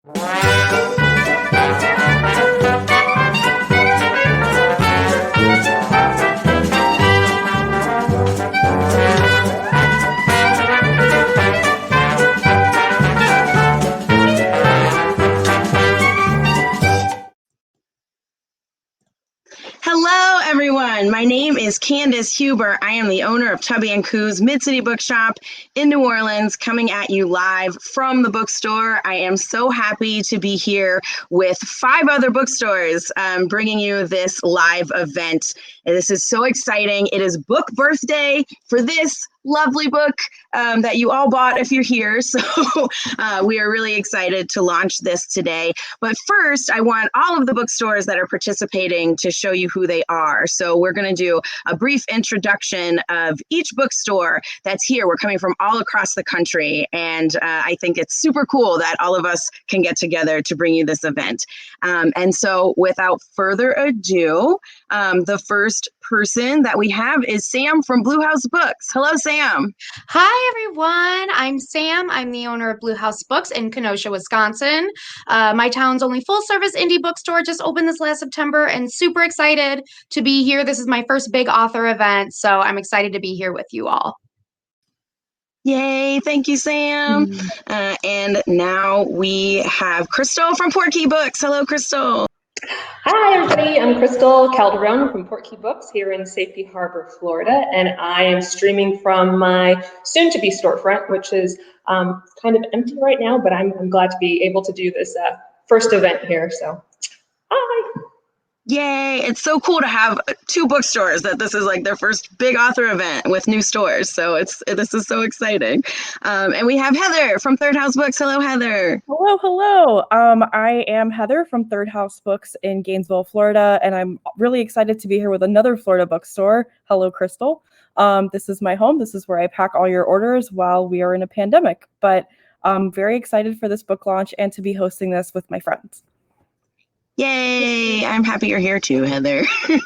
Hello, everyone. My name is Candace Huber. I am the owner of Tubby and Coo's Mid-City Bookshop in New Orleans, coming at you live from the bookstore. I am so happy to be here with 5 other bookstores bringing you this live event. And this is so exciting. It is book birthday for this lovely book that you all bought if you're here. So we are really excited to launch this today. But first, I want all of the bookstores that are participating to show you who they are. So we're going to do a brief introduction of each bookstore that's here. We're coming from all across the country, and I think it's super cool that all of us can get together to bring you this event. And so without further ado, the first person that we have is Sam from Blue House Books. Hello, Sam. Hi, everyone. I'm Sam. I'm the owner of Blue House Books in Kenosha, Wisconsin. My town's only full-service indie bookstore just opened this last September, and super excited to be here. This is my first big author event, so I'm excited to be here with you all. Yay, thank you, Sam. And now we have Crystal from Portkey Books. Hello, Crystal. Hi, everybody. I'm Crystal Calderon from Portkey Books here in Safety Harbor, Florida, and I am streaming from my soon-to-be storefront, which is kind of empty right now, but I'm glad to be able to do this first event here. So, hi. Yay, it's so cool to have 2 bookstores that this is like their first big author event with new stores. So this is so exciting. And we have Heather from Third House Books. Hello, Heather. Hello. I am Heather from Third House Books in Gainesville, Florida, and I'm really excited to be here with another Florida bookstore. Hello, Crystal. This is my home. This is where I pack all your orders while we are in a pandemic. But I'm very excited for this book launch and to be hosting this with my friends. Yay! I'm happy you're here too, Heather. And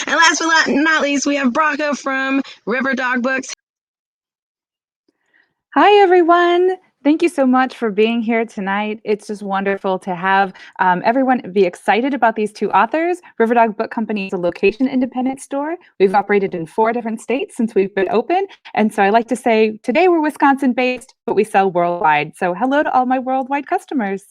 last but not least, we have Braca from River Dog Books. Hi, everyone. Thank you so much for being here tonight. It's just wonderful to have everyone be excited about these 2 authors. River Dog Book Company is a location-independent store. We've operated in 4 different states since we've been open. And so I like to say, today we're Wisconsin-based, but we sell worldwide. So hello to all my worldwide customers.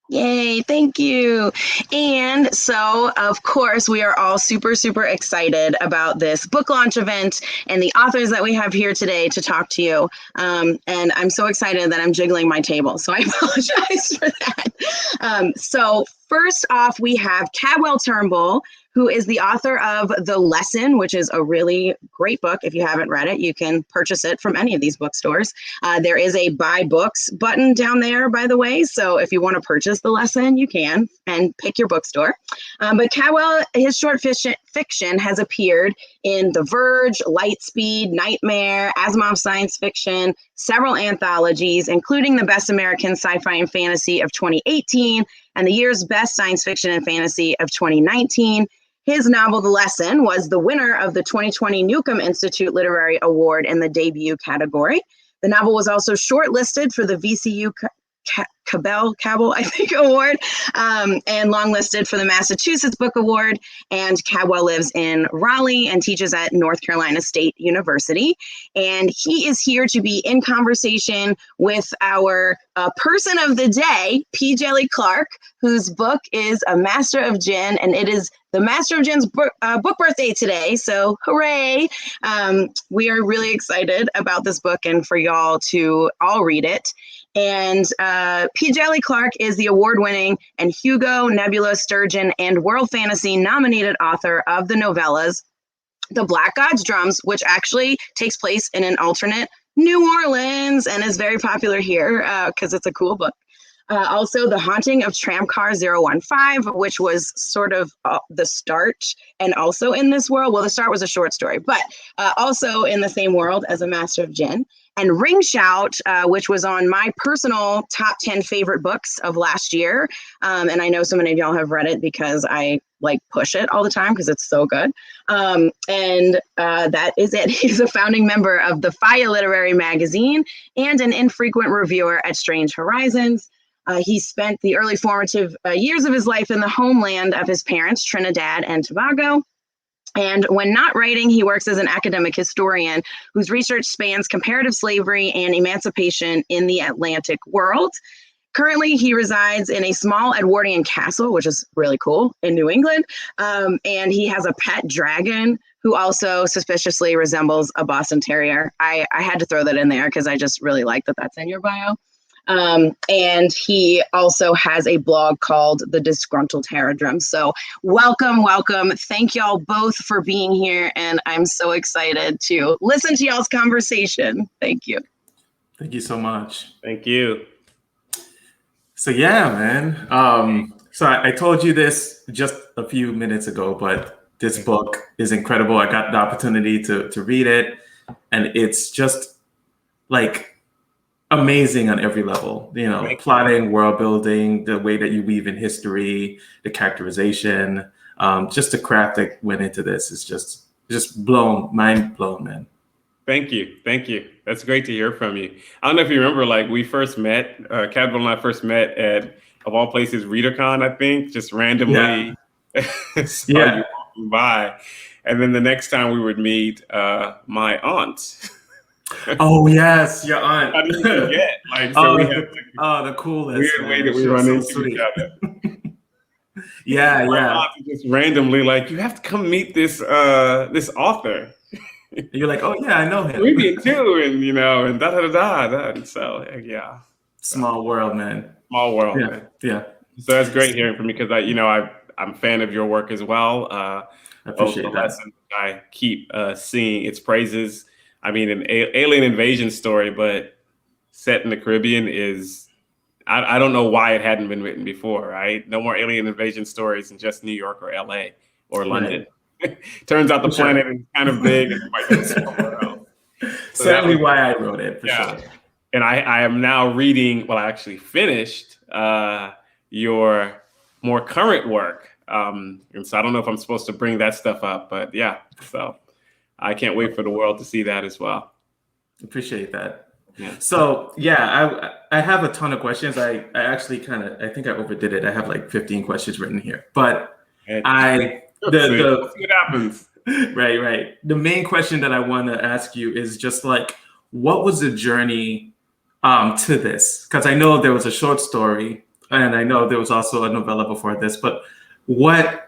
Yay, thank you. And so, of course, we are all super, super excited about this book launch event and the authors that we have here today to talk to you. And I'm so excited that I'm jiggling my table, so I apologize for that. So first off, we have Cadwell Turnbull, who is the author of The Lesson, which is a really great book. If you haven't read it, you can purchase it from any of these bookstores. There is a buy books button down there, by the way. So if you want to purchase The Lesson, you can and pick your bookstore. But Cadwell, his short fiction has appeared in The Verge, Lightspeed, Nightmare, Asimov Science Fiction, several anthologies, including the Best American Sci-Fi and Fantasy of 2018 and the year's Best Science Fiction and Fantasy of 2019. His novel, The Lesson, was the winner of the 2020 Newcomb Institute Literary Award in the debut category. The novel was also shortlisted for the VCU Cabell, I think, Award, and longlisted for the Massachusetts Book Award. And Cadwell lives in Raleigh and teaches at North Carolina State University. And he is here to be in conversation with our person of the day, Djéli Clark, whose book is A Master of Djinn, and it is the Master of Djinn's book birthday today. So hooray. We are really excited about this book and for y'all to all read it. And Djéli Clark is the award-winning and Hugo, Nebula, Sturgeon, and World Fantasy nominated author of the novellas The Black God's Drums, which actually takes place in an alternate New Orleans and is very popular here because it's a cool book. Also, The Haunting of Tramcar 015, which was sort of the start and also in this world. Well, the start was a short story, but also in the same world as A Master of Djinn. And Ring Shout, which was on my personal top 10 favorite books of last year. And I know so many of y'all have read it because I push it all the time because it's so good. And that is it. He's a founding member of the Faya Literary Magazine and an infrequent reviewer at Strange Horizons. He spent the early formative years of his life in the homeland of his parents, Trinidad and Tobago. And when not writing, he works as an academic historian whose research spans comparative slavery and emancipation in the Atlantic world. Currently, he resides in a small Edwardian castle, which is really cool, in New England. And he has a pet dragon who also suspiciously resembles a Boston Terrier. I had to throw that in there because I just really like that that's in your bio. And he also has a blog called The Disgruntled Haradrim. So welcome. Thank y'all both for being here. And I'm so excited to listen to y'all's conversation. Thank you. Thank you so much. Thank you. So yeah, man. So I told you this just a few minutes ago, but this book is incredible. I got the opportunity to read it, and it's just like amazing on every level. You know, plotting, world building, the way that you weave in history, the characterization, just the craft that went into this is just mind blown, man. Thank you. That's great to hear from you. I don't know if you remember, like we first met, Cadwell and I first met at, of all places, ReaderCon, I think, just randomly saw you walking by. And then the next time we would meet, my aunt. Oh yes, your aunt. How did you forget? Like, so we had the coolest weird way that we run into each other. Yeah. Aunt just randomly like, you have to come meet this this author. You're like, oh yeah, I know him. We meet too, and you know, and da. And so yeah. Small world, man. Small world, yeah. man. Yeah. So that's great hearing from you because I'm a fan of your work as well. I appreciate that. Lesson I keep seeing its praises. I mean, an alien invasion story, but set in the Caribbean is, I don't know why it hadn't been written before, right? No more alien invasion stories in just New York or LA or London. Right. Turns out the planet is kind of big and might be somewhere else. So certainly why I wrote it, for sure. And I am now reading, well, I actually finished your more current work. And so I don't know if I'm supposed to bring that stuff up, but yeah, so I can't wait for the world to see that as well. Appreciate that. Yeah. So yeah, I have a ton of questions. I actually I think I overdid it. I have like 15 questions written here, but let's see what happens. Right. The main question that I want to ask you is just like, what was the journey to this? Because I know there was a short story, and I know there was also a novella before this, but what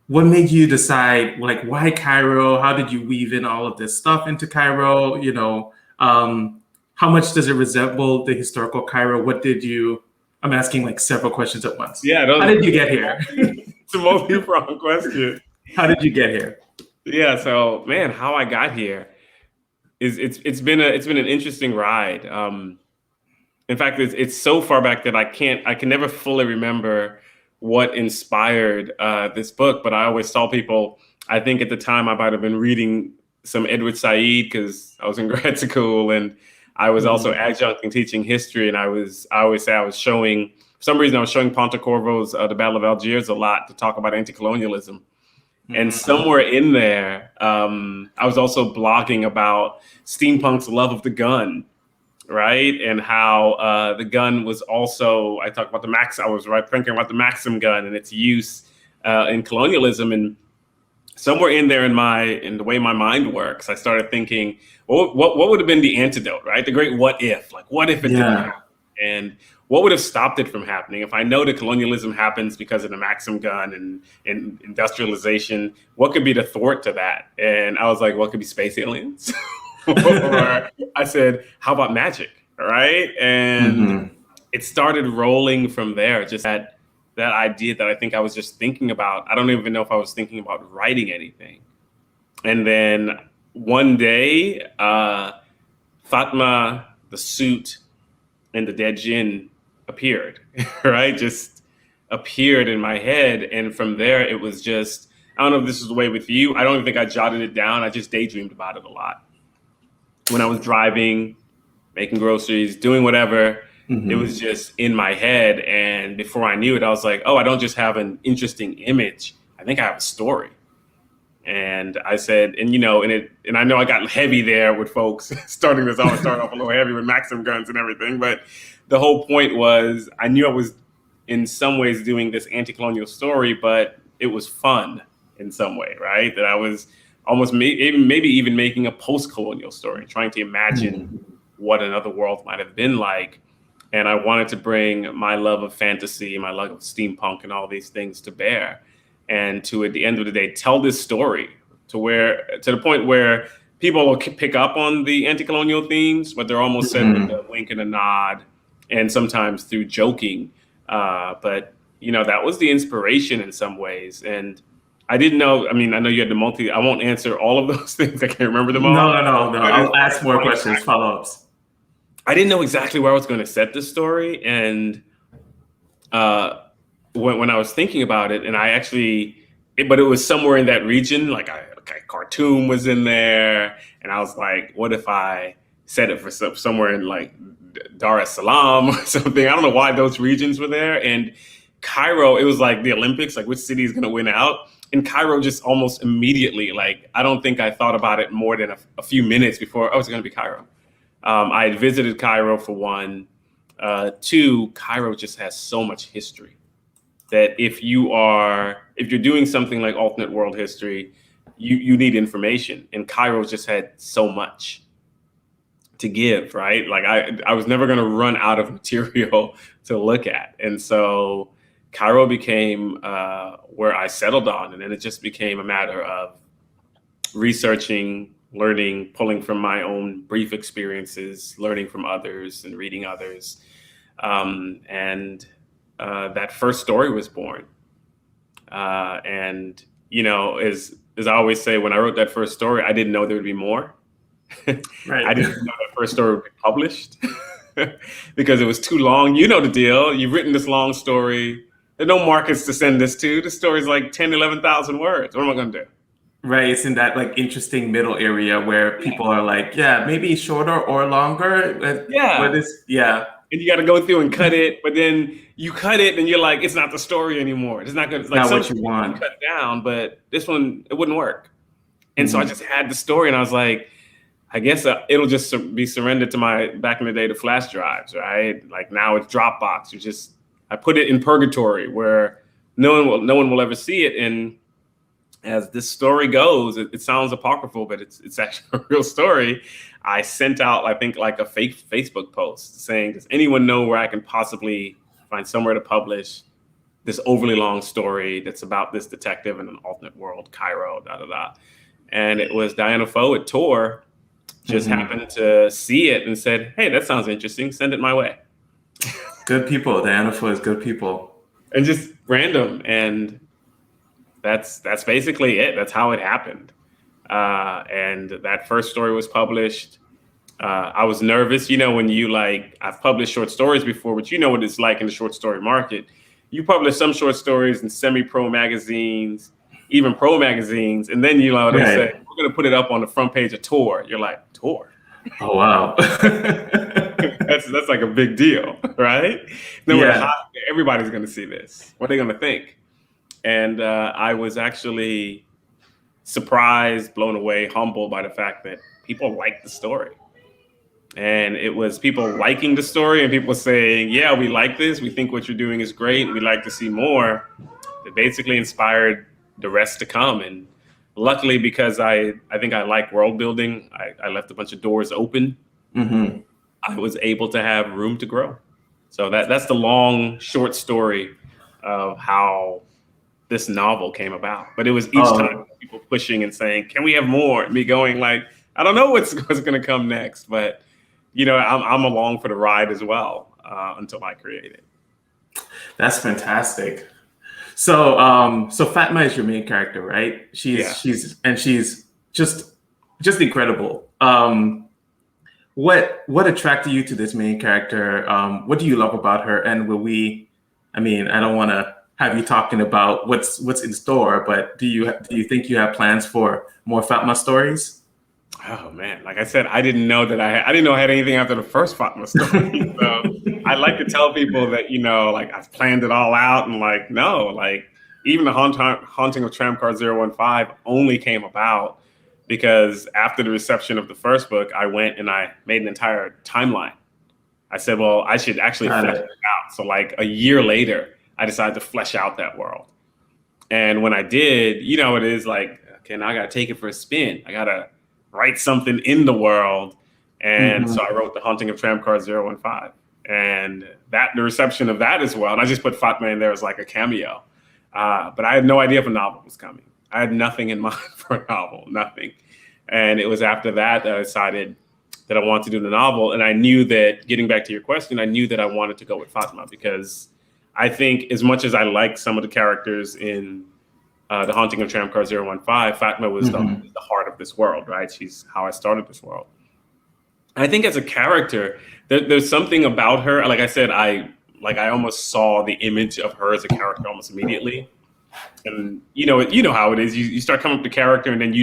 made you decide, like, why Cairo? How did you weave in all of this stuff into Cairo? You know, how much does it resemble the historical Cairo? I'm asking like several questions at once. Yeah. How did you get here? It's a multi-pronged question. How did you get here? Yeah. So, man, how I got here is it's been an interesting ride. In fact, it's so far back that I can never fully remember what inspired this book. But I always tell people, I think at the time I might have been reading some Edward Said because I was in grad school, and I was also adjuncting teaching history. And I always say I was showing, for some reason I was showing Pontecorvo's The Battle of Algiers a lot to talk about anti-colonialism. And somewhere in there, I was also blogging about steampunk's love of the gun, right? And how the gun was also, I talked about I was thinking about the Maxim gun and its use in colonialism. And somewhere in there in the way my mind works, I started thinking, well, what would have been the antidote, right? The great what if, like what if it didn't happen? And what would have stopped it from happening? If I know that colonialism happens because of the Maxim gun and industrialization, what could be the thwart to that? And I was like, well, it could be space aliens. Or I said, how about magic, right? And it started rolling from there, just that idea that I think I was just thinking about. I don't even know if I was thinking about writing anything. And then one day, Fatma, the suit, and the dead Djinn appeared, right? Just appeared in my head. And from there, it was just, I don't know if this is the way with you. I don't even think I jotted it down. I just daydreamed about it a lot. When I was driving, making groceries, doing whatever, it was just in my head. And before I knew it, I was like, oh, I don't just have an interesting image. I think I have a story. And I said, and I know I got heavy there with folks starting this. I always start off a little heavy with Maxim guns and everything. But the whole point was I knew I was in some ways doing this anti-colonial story, but it was fun in some way, right? That I was almost maybe even making a post-colonial story, trying to imagine what another world might have been like. And I wanted to bring my love of fantasy, my love of steampunk and all these things to bear. And to, at the end of the day, tell this story to the point where people will pick up on the anti-colonial themes, but they're almost said with a wink and a nod, and sometimes through joking. But that was the inspiration in some ways. And I didn't know. I mean, I know you had I won't answer all of those things. I can't remember them all. No. I'll ask more questions, follow-ups. I didn't know exactly where I was going to set this story, and when I was thinking about it, and but it was somewhere in that region. Like Khartoum was in there, and I was like, what if I set it for somewhere in like Dar es Salaam or something? I don't know why those regions were there. And Cairo, it was like the Olympics, like which city is going to win out. And Cairo just almost immediately, like, I don't think I thought about it more than a few minutes before, oh, it's going to be Cairo. I had visited Cairo for one. Two, Cairo just has so much history that if you're doing something like alternate world history, you need information. And Cairo just had so much to give, right? Like I was never going to run out of material to look at. And so Cairo became where I settled on. And then it just became a matter of researching, learning, pulling from my own brief experiences, learning from others and reading others. And that first story was born. And, as I always say, when I wrote that first story, I didn't know there would be more. Right. I didn't know that first story would be published because it was too long. You know the deal. You've written this long story. There's no markets to send this to. The story's like 10, 11,000 words. What am I going to do? Right. It's in that like interesting middle area where people are like, yeah, maybe shorter or longer. Yeah. And you got to go through and cut it, but then you cut it and you're like, it's not the story anymore. It's not good. It's like not what you want. Cut down, but this one, it wouldn't work. And so I just had the story and I was like, I guess it'll just be surrendered to back in the day, the flash drives, right? Like now it's Dropbox. I put it in purgatory where no one will ever see it. And as this story goes, it sounds apocryphal, but it's actually a real story. I sent out, I think, like a fake Facebook post saying, does anyone know where I can possibly find somewhere to publish this overly long story that's about this detective in an alternate world, Cairo, And it was Diana Foe at Tor just happened to see it and said, hey, that sounds interesting. Send it my way. Good people. Diana Foe is good people. And just random. And that's basically it. That's how it happened. And that first story was published. I was nervous, when I've published short stories before, but you know what it's like in the short story market. You publish some short stories in semi-pro magazines, even pro magazines, and then they say, we're going to put it up on the front page of Tor. You're like, Tor? Oh, wow. That's like a big deal, right? Everybody's going to see this. What are they going to think? And I was actually surprised, blown away, humbled by the fact that people liked the story. And it was people liking the story and people saying, yeah, we like this. We think what you're doing is great. We'd like to see more. It basically inspired the rest to come. And luckily, because I think I like world building, I left a bunch of doors open. I was able to have room to grow. So that's the long, short story of how this novel came about. But it was each time people pushing and saying, can we have more? And me going like, I don't know what's going to come next, but I'm along for the ride as well until I create it. That's fantastic. So Fatma is your main character, right? She's just incredible. What attracted you to this main character? What do you love about her? And I don't want to have you talking about what's in store, but do you think you have plans for more Fatma stories? Oh man, like I said, I didn't know I didn't know I had anything after the first Fatma story. So I like to tell people that, I've planned it all out and no, even the Haunting of Tramcar 015 only came about because after the reception of the first book, I went and I made an entire timeline. I said, well, I should actually flesh it out. So like a year later, I decided to flesh out that world. And when I did, you know, it is like, okay, now I got to take it for a spin. I got to write something in the world. And so I wrote The Haunting of Tramcar 015. And the reception of that as well. And I just put Fatma in there as like a cameo. But I had no idea if a novel was coming. I had nothing in mind for a novel, nothing. And it was after that I decided that I wanted to do the novel. And I knew that, getting back to your question, I knew that I wanted to go with Fatma because I think as much as I like some of the characters in The Haunting of Tramcar 015, Fatma was the heart of this world, right? She's how I started this world. I think as a character, there's something about her. Like I said, I almost saw the image of her as a character almost immediately. And you know how it is. You start coming up with the character, and then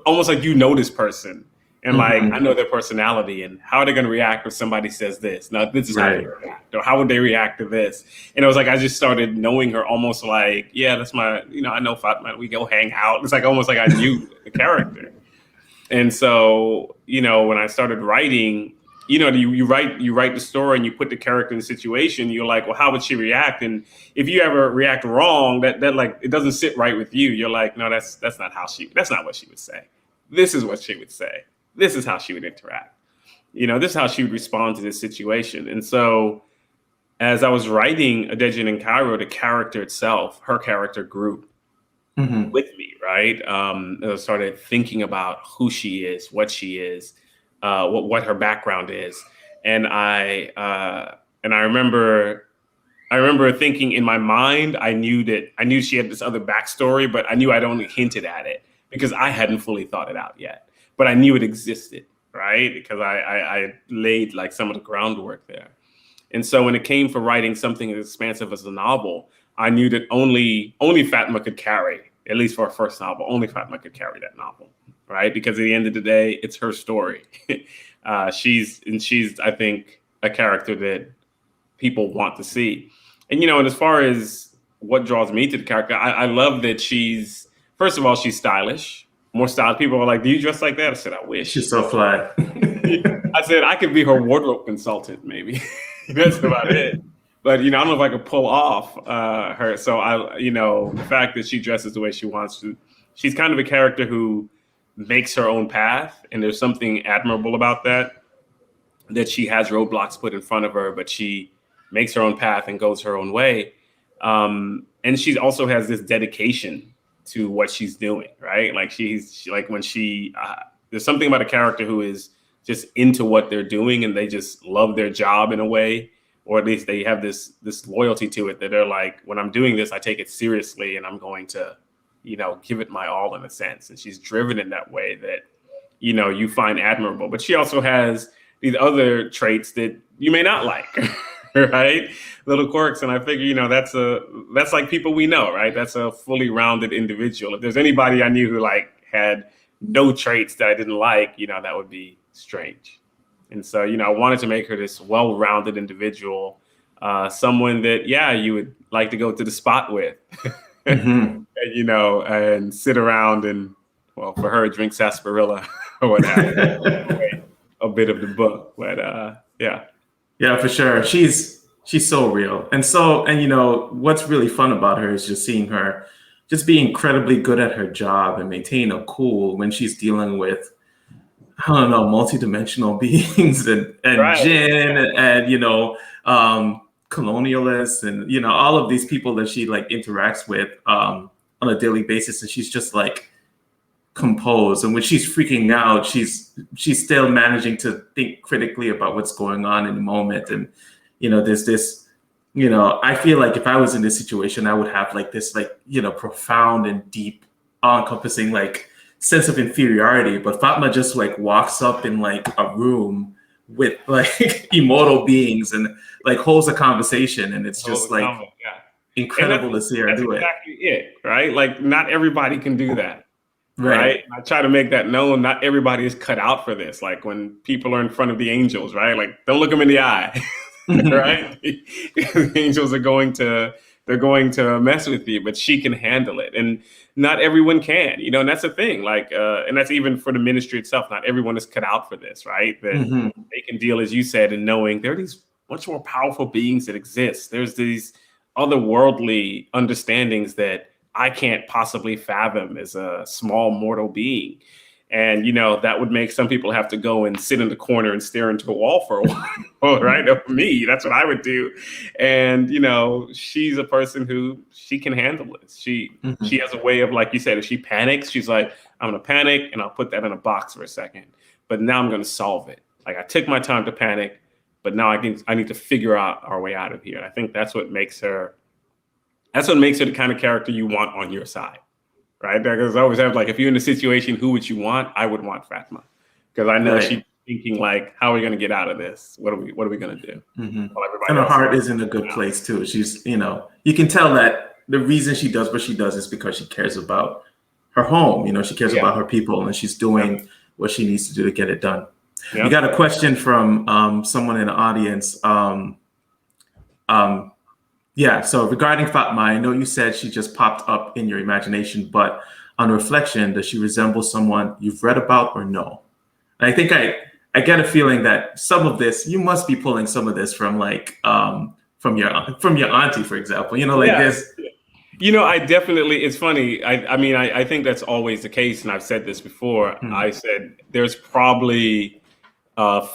almost like this person, and like I know their personality, and how are they going to react if somebody says this? Now this is how they react, or how would they react to this? And it was like I just started knowing her almost like, yeah, that's my, I know Fatma. We go hang out. It's like almost like I knew the character. And so, when I started writing, you write the story and you put the character in the situation. You're like, well, how would she react? And if you ever react wrong, that like it doesn't sit right with you. You're like, no, that's not what she would say. This is what she would say. This is how she would interact. This is how she would respond to this situation. And so, as I was writing A Dead Djinn in Cairo, the character itself, her character grew with me, right? I started thinking about who she is, what she is. What her background is, and I remember thinking in my mind, I knew she had this other backstory, but I knew I'd only hinted at it because I hadn't fully thought it out yet. But I knew it existed, right? Because I laid like some of the groundwork there. And so when it came for writing something as expansive as a novel, I knew that only Fatma could carry, at least for her first novel, only Fatma could carry that novel. Right, because at the end of the day, it's her story. She's I think a character that people want to see, and and as far as what draws me to the character, I love that she's, first of all, she's stylish, more stylish. People are like, "Do you dress like that?" I said, "I wish." She's so fly. I said I could be her wardrobe consultant, maybe. That's about it. But I don't know if I could pull off her. So the fact that she dresses the way she wants to, she's kind of a character who makes her own path, and there's something admirable about that she has roadblocks put in front of her, but she makes her own path and goes her own way. And she also has this dedication to what she's doing, right? Like she's like when there's something about a character who is just into what they're doing and they just love their job in a way, or at least they have this loyalty to it that they're like, when I'm doing this, I take it seriously and I'm going to give it my all in a sense. And she's driven in that way that, you find admirable. But she also has these other traits that you may not like, right? Little quirks. And I figure, that's like people we know, right? That's a fully rounded individual. If there's anybody I knew who like had no traits that I didn't like, that would be strange. And so, I wanted to make her this well-rounded individual, someone that, you would like to go to the spot with. And sit around and, well, for her, drink sarsaparilla or whatever. A bit of the book, but yeah, for sure. She's so real, and what's really fun about her is just seeing her just be incredibly good at her job and maintain a cool when she's dealing with, I don't know, multidimensional beings and Djinn and colonialists and all of these people that she like interacts with on a daily basis, and she's just like composed, and when she's freaking out, she's still managing to think critically about what's going on in the moment. And there's this, I feel like if I was in this situation, I would have like this like profound and deep, all-encompassing like sense of inferiority, but Fatma just like walks up in like a room with like immortal beings and like holds a conversation, and it's just like incredible to see her do it. That's exactly it, right? Like not everybody can do that, right? I try to make that known. Not everybody is cut out for this. Like when people are in front of the angels, right? Like don't look them in the eye, right? The angels are going to they're going to mess with you, but she can handle it. And not everyone can, and that's the thing. Like, and that's even for the ministry itself. Not everyone is cut out for this, right? That they can deal, as you said, in knowing there are these much more powerful beings that exist. There's these otherworldly understandings that I can't possibly fathom as a small mortal being. And, that would make some people have to go and sit in the corner and stare into a wall for a while, right? For me, that's what I would do. And, she's a person who she can handle this. She has a way of, like you said, if she panics, she's like, I'm going to panic and I'll put that in a box for a second. But now I'm going to solve it. Like, I took my time to panic, but now I need to figure out our way out of here. And I think that's what makes her the kind of character you want on your side. Right? Because I always have, like, if you're in a situation, who would you want? I would want Fatma, because I know she's thinking, like, how are we going to get out of this? What are we going to do? And her heart is in a good place too. She's, you can tell that the reason she does what she does is because she cares about her home. She cares about her people, and she's doing what she needs to do to get it done. We got a question from someone in the audience. Yeah, so regarding Fatma, I know you said she just popped up in your imagination, but on reflection, does she resemble someone you've read about or no? And I think I get a feeling that some of this, you must be pulling some of this from, like, from your auntie, for example, this. I definitely, it's funny. I think that's always the case. And I've said this before. I said, there's probably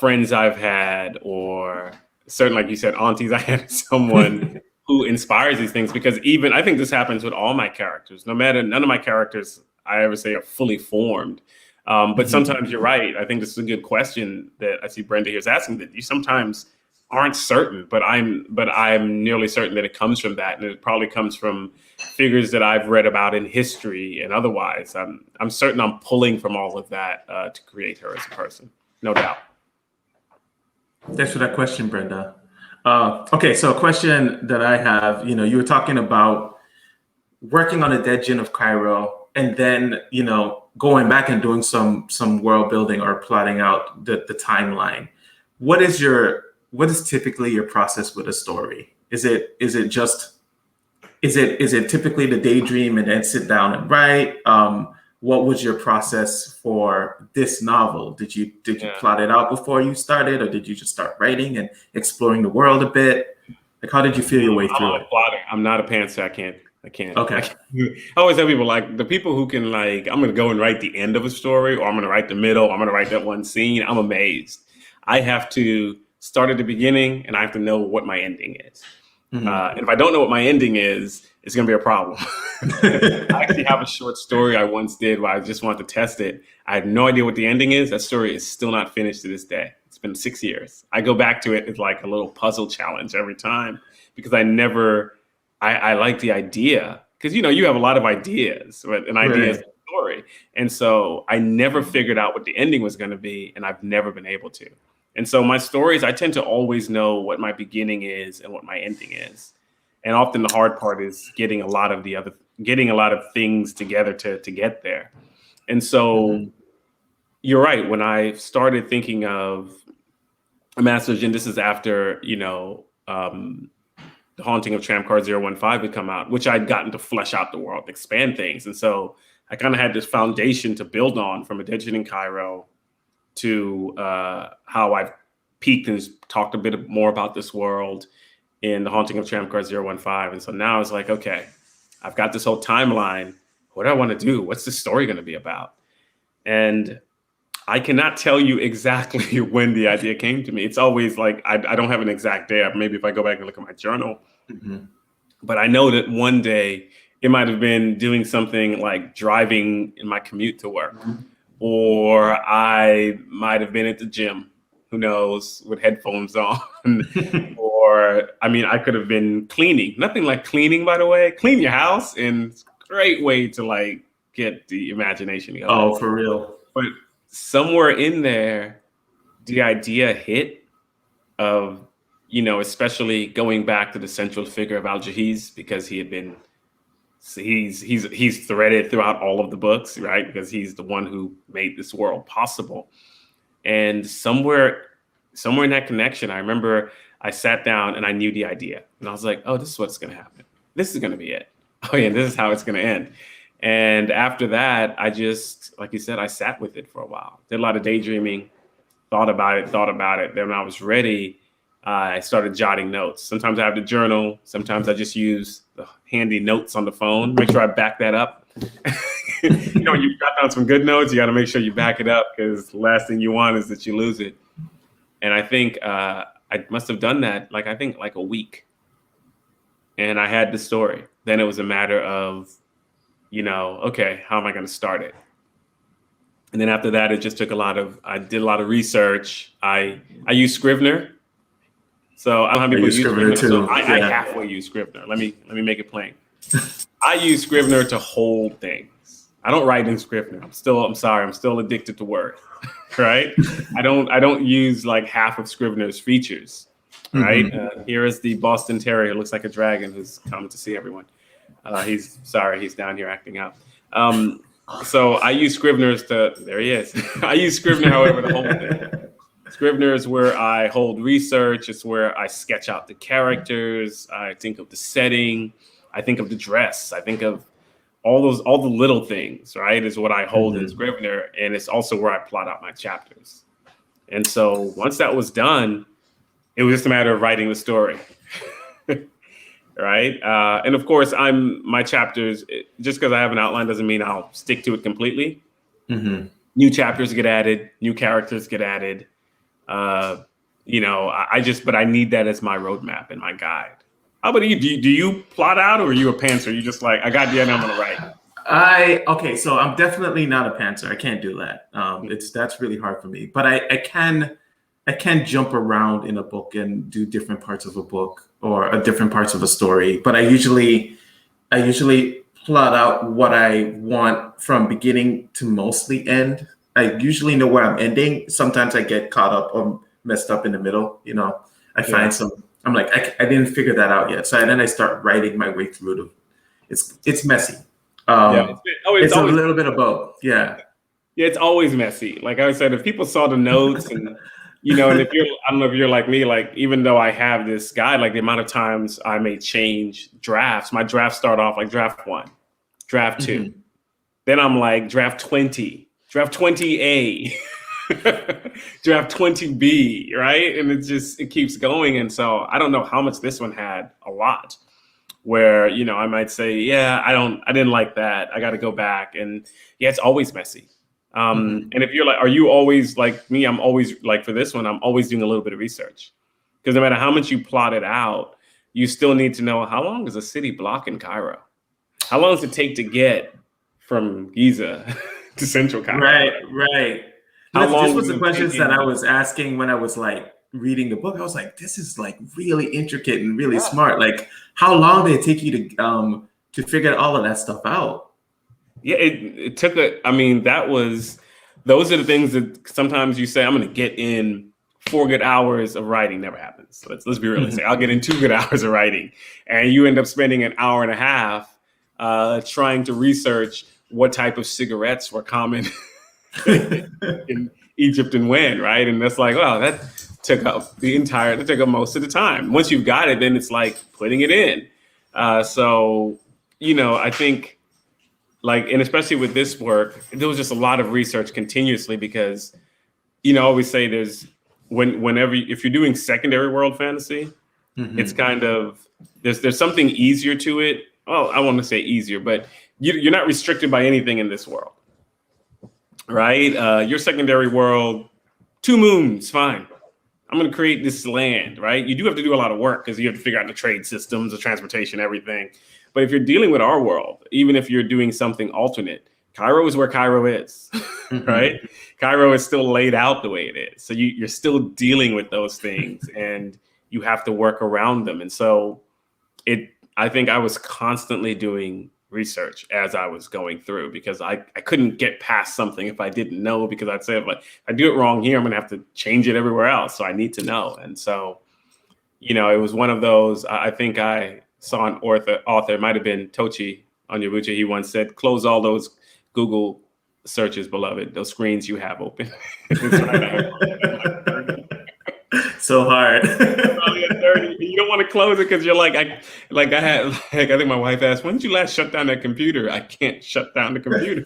friends I've had, or certainly, like you said, aunties, I had someone who inspires these things, because even I think this happens with all my characters. None of my characters I ever say are fully formed. But sometimes you're right. I think this is a good question that I see Brenda here is asking, that you sometimes aren't certain, but I'm nearly certain that it comes from that. And it probably comes from figures that I've read about in history and otherwise. I'm certain I'm pulling from all of that to create her as a person. No doubt. Thanks for that question, Brenda. Okay, so a question that I have, you were talking about working on a dead Djinn of Cairo, and then, going back and doing some world building or plotting out the timeline. What is typically your process with a story? Is it typically the daydream and then sit down and write? What was your process for this novel? Did you plot it out before you started, or did you just start writing and exploring the world a bit? Like, how did you feel your way through it? Plotting. I'm not a pantser. I can't. Okay. I always tell people, like, the people who can, like, I'm going to go and write the end of a story, or I'm going to write the middle, I'm going to write that one scene. I'm amazed. I have to start at the beginning, and I have to know what my ending is. And if I don't know what my ending is, it's going to be a problem. I actually have a short story I once did where I just wanted to test it. I had no idea what the ending is. That story is still not finished to this day. It's been 6 years. I go back to it as like a little puzzle challenge every time, because I like the idea, because, you have a lot of ideas, but an idea is a story. And so I never figured out what the ending was going to be, and I've never been able to. And so my stories, I tend to always know what my beginning is and what my ending is. And often the hard part is getting a lot of things together to get there. And so you're right. When I started thinking of a Master of Djinn, this is after, The Haunting of Tram Card 015 had come out, which I'd gotten to flesh out the world, expand things. And so I kind of had this foundation to build on, from a dead Djinn in Cairo to how I've peeked and talked a bit more about this world in The Haunting of Tram Card 015. And so now it's like, okay, I've got this whole timeline. What do I want to do? What's the story going to be about? And I cannot tell you exactly when the idea came to me. It's always like, I don't have an exact day. Maybe if I go back and look at my journal. But I know that one day it might have been doing something like driving in my commute to work. Or I might have been at the gym, who knows, with headphones on. Or, I could have been cleaning. Nothing like cleaning, by the way. Clean your house, and it's a great way to, like, get the imagination going. Oh, for real. But somewhere in there, the idea hit of, especially going back to the central figure of Al-Jahiz, because he had been... he's threaded throughout all of the books, right? Because he's the one who made this world possible. And somewhere in that connection, I remember I sat down and I knew the idea, and I was like, "Oh, this is what's going to happen." this is going to be it. Oh yeah, this is how it's going to end. And after that, I just, like you said, I sat with it for a while. Did a lot of daydreaming, thought about it. Then when I was ready, I started jotting notes. Sometimes I have to journal. Sometimes I just use the handy notes on the phone. Make sure I back that up. You know, you got down some good notes, you got to make sure you back it up, because the last thing you want is that you lose it. And I think I must have done that, like a week. And I had the story. Then it was a matter of, you know, okay, how am I going to start it? And then after that, it just took I did a lot of research. I use Scrivener. So I don't have people use Scrivener too. So I halfway use Scrivener. Let me make it plain. I use Scrivener to hold things. I don't write in Scrivener. I'm still addicted to Word. Right? I don't use like half of Scrivener's features. Right? Here is the Boston Terrier. Looks like a dragon who's coming to see everyone. He's down here acting out. So I use Scrivener's there he is. I use Scrivener, however, to hold it. Scrivener is where I hold research. It's where I sketch out the characters. I think of the setting. I think of the dress. I think of all the little things, right, is what I hold in Scrivener. And it's also where I plot out my chapters. And so once that was done, it was just a matter of writing the story. Right. And of course, my chapters, just because I have an outline doesn't mean I'll stick to it completely. New chapters get added, new characters get added. You know, but I need that as my roadmap and my guide. How about you? Do you plot out, or are you a pantser? You just like, I got the end, I'm gonna write. Okay, so I'm definitely not a pantser. I can't do that. That's really hard for me. But I can jump around in a book and do different parts of a book or different parts of a story. But I usually plot out what I want from beginning to mostly end. I usually know where I'm ending. Sometimes I get caught up or messed up in the middle. You know, I'm like, I didn't figure that out yet. So then I start writing my way through it. It's messy. It's a little bit of both. Yeah. Yeah, it's always messy. Like I said, if people saw the notes and, you know, and I don't know if you're like me, like, even though I have this guide, like the amount of times I may change drafts, my drafts start off like draft 1, draft 2. Then I'm like draft 20, draft 20A, draft 20B, right? And it keeps going. And so I don't know how much this one had a lot, where, you know, I might say, yeah, I didn't like that. I got to go back. And yeah, it's always messy. And if you're like, are you always like me? I'm always like, for this one, I'm always doing a little bit of research, because no matter how much you plot it out, you still need to know, how long is a city block in Cairo? How long does it take to get from Giza to Central Cairo? Right. This was the questions that I was asking when I was like reading the book. I was like, this is like really intricate and really smart. Like, how long did it take you to figure all of that stuff out? Yeah, it took those are the things that sometimes you say, I'm going to get in 4 good hours of writing. Never happens. So let's be realistic. I'll get in 2 good hours of writing, and you end up spending an hour and a half trying to research what type of cigarettes were common in Egypt and when, right? And that's like, well, that took up most of the time. Once you've got it, then it's like putting it in. So, you know, I think, like, and especially with this work, there was just a lot of research continuously, because, you know, I always say if you're doing secondary world fantasy, it's kind of, there's something easier to it. Well, I want to say easier, but you're not restricted by anything in this world, right? Your secondary world, 2 moons, fine. I'm going to create this land, right? You do have to do a lot of work, because you have to figure out the trade systems, the transportation, everything. But if you're dealing with our world, even if you're doing something alternate, Cairo is where Cairo is, right? Cairo is still laid out the way it is. So you're still dealing with those things, and you have to work around them. And so I think I was constantly doing research as I was going through, because I couldn't get past something if I didn't know, because I'd say, if I do it wrong here, I'm going to have to change it everywhere else. So I need to know. And so, you know, it was one of those, I think I saw an author, it might have been Tochi Onyebuchi. He once said, close all those Google searches, beloved, those screens you have open. So hard. You don't want to close it because you're like, I think my wife asked, when did you last shut down that computer? I can't shut down the computer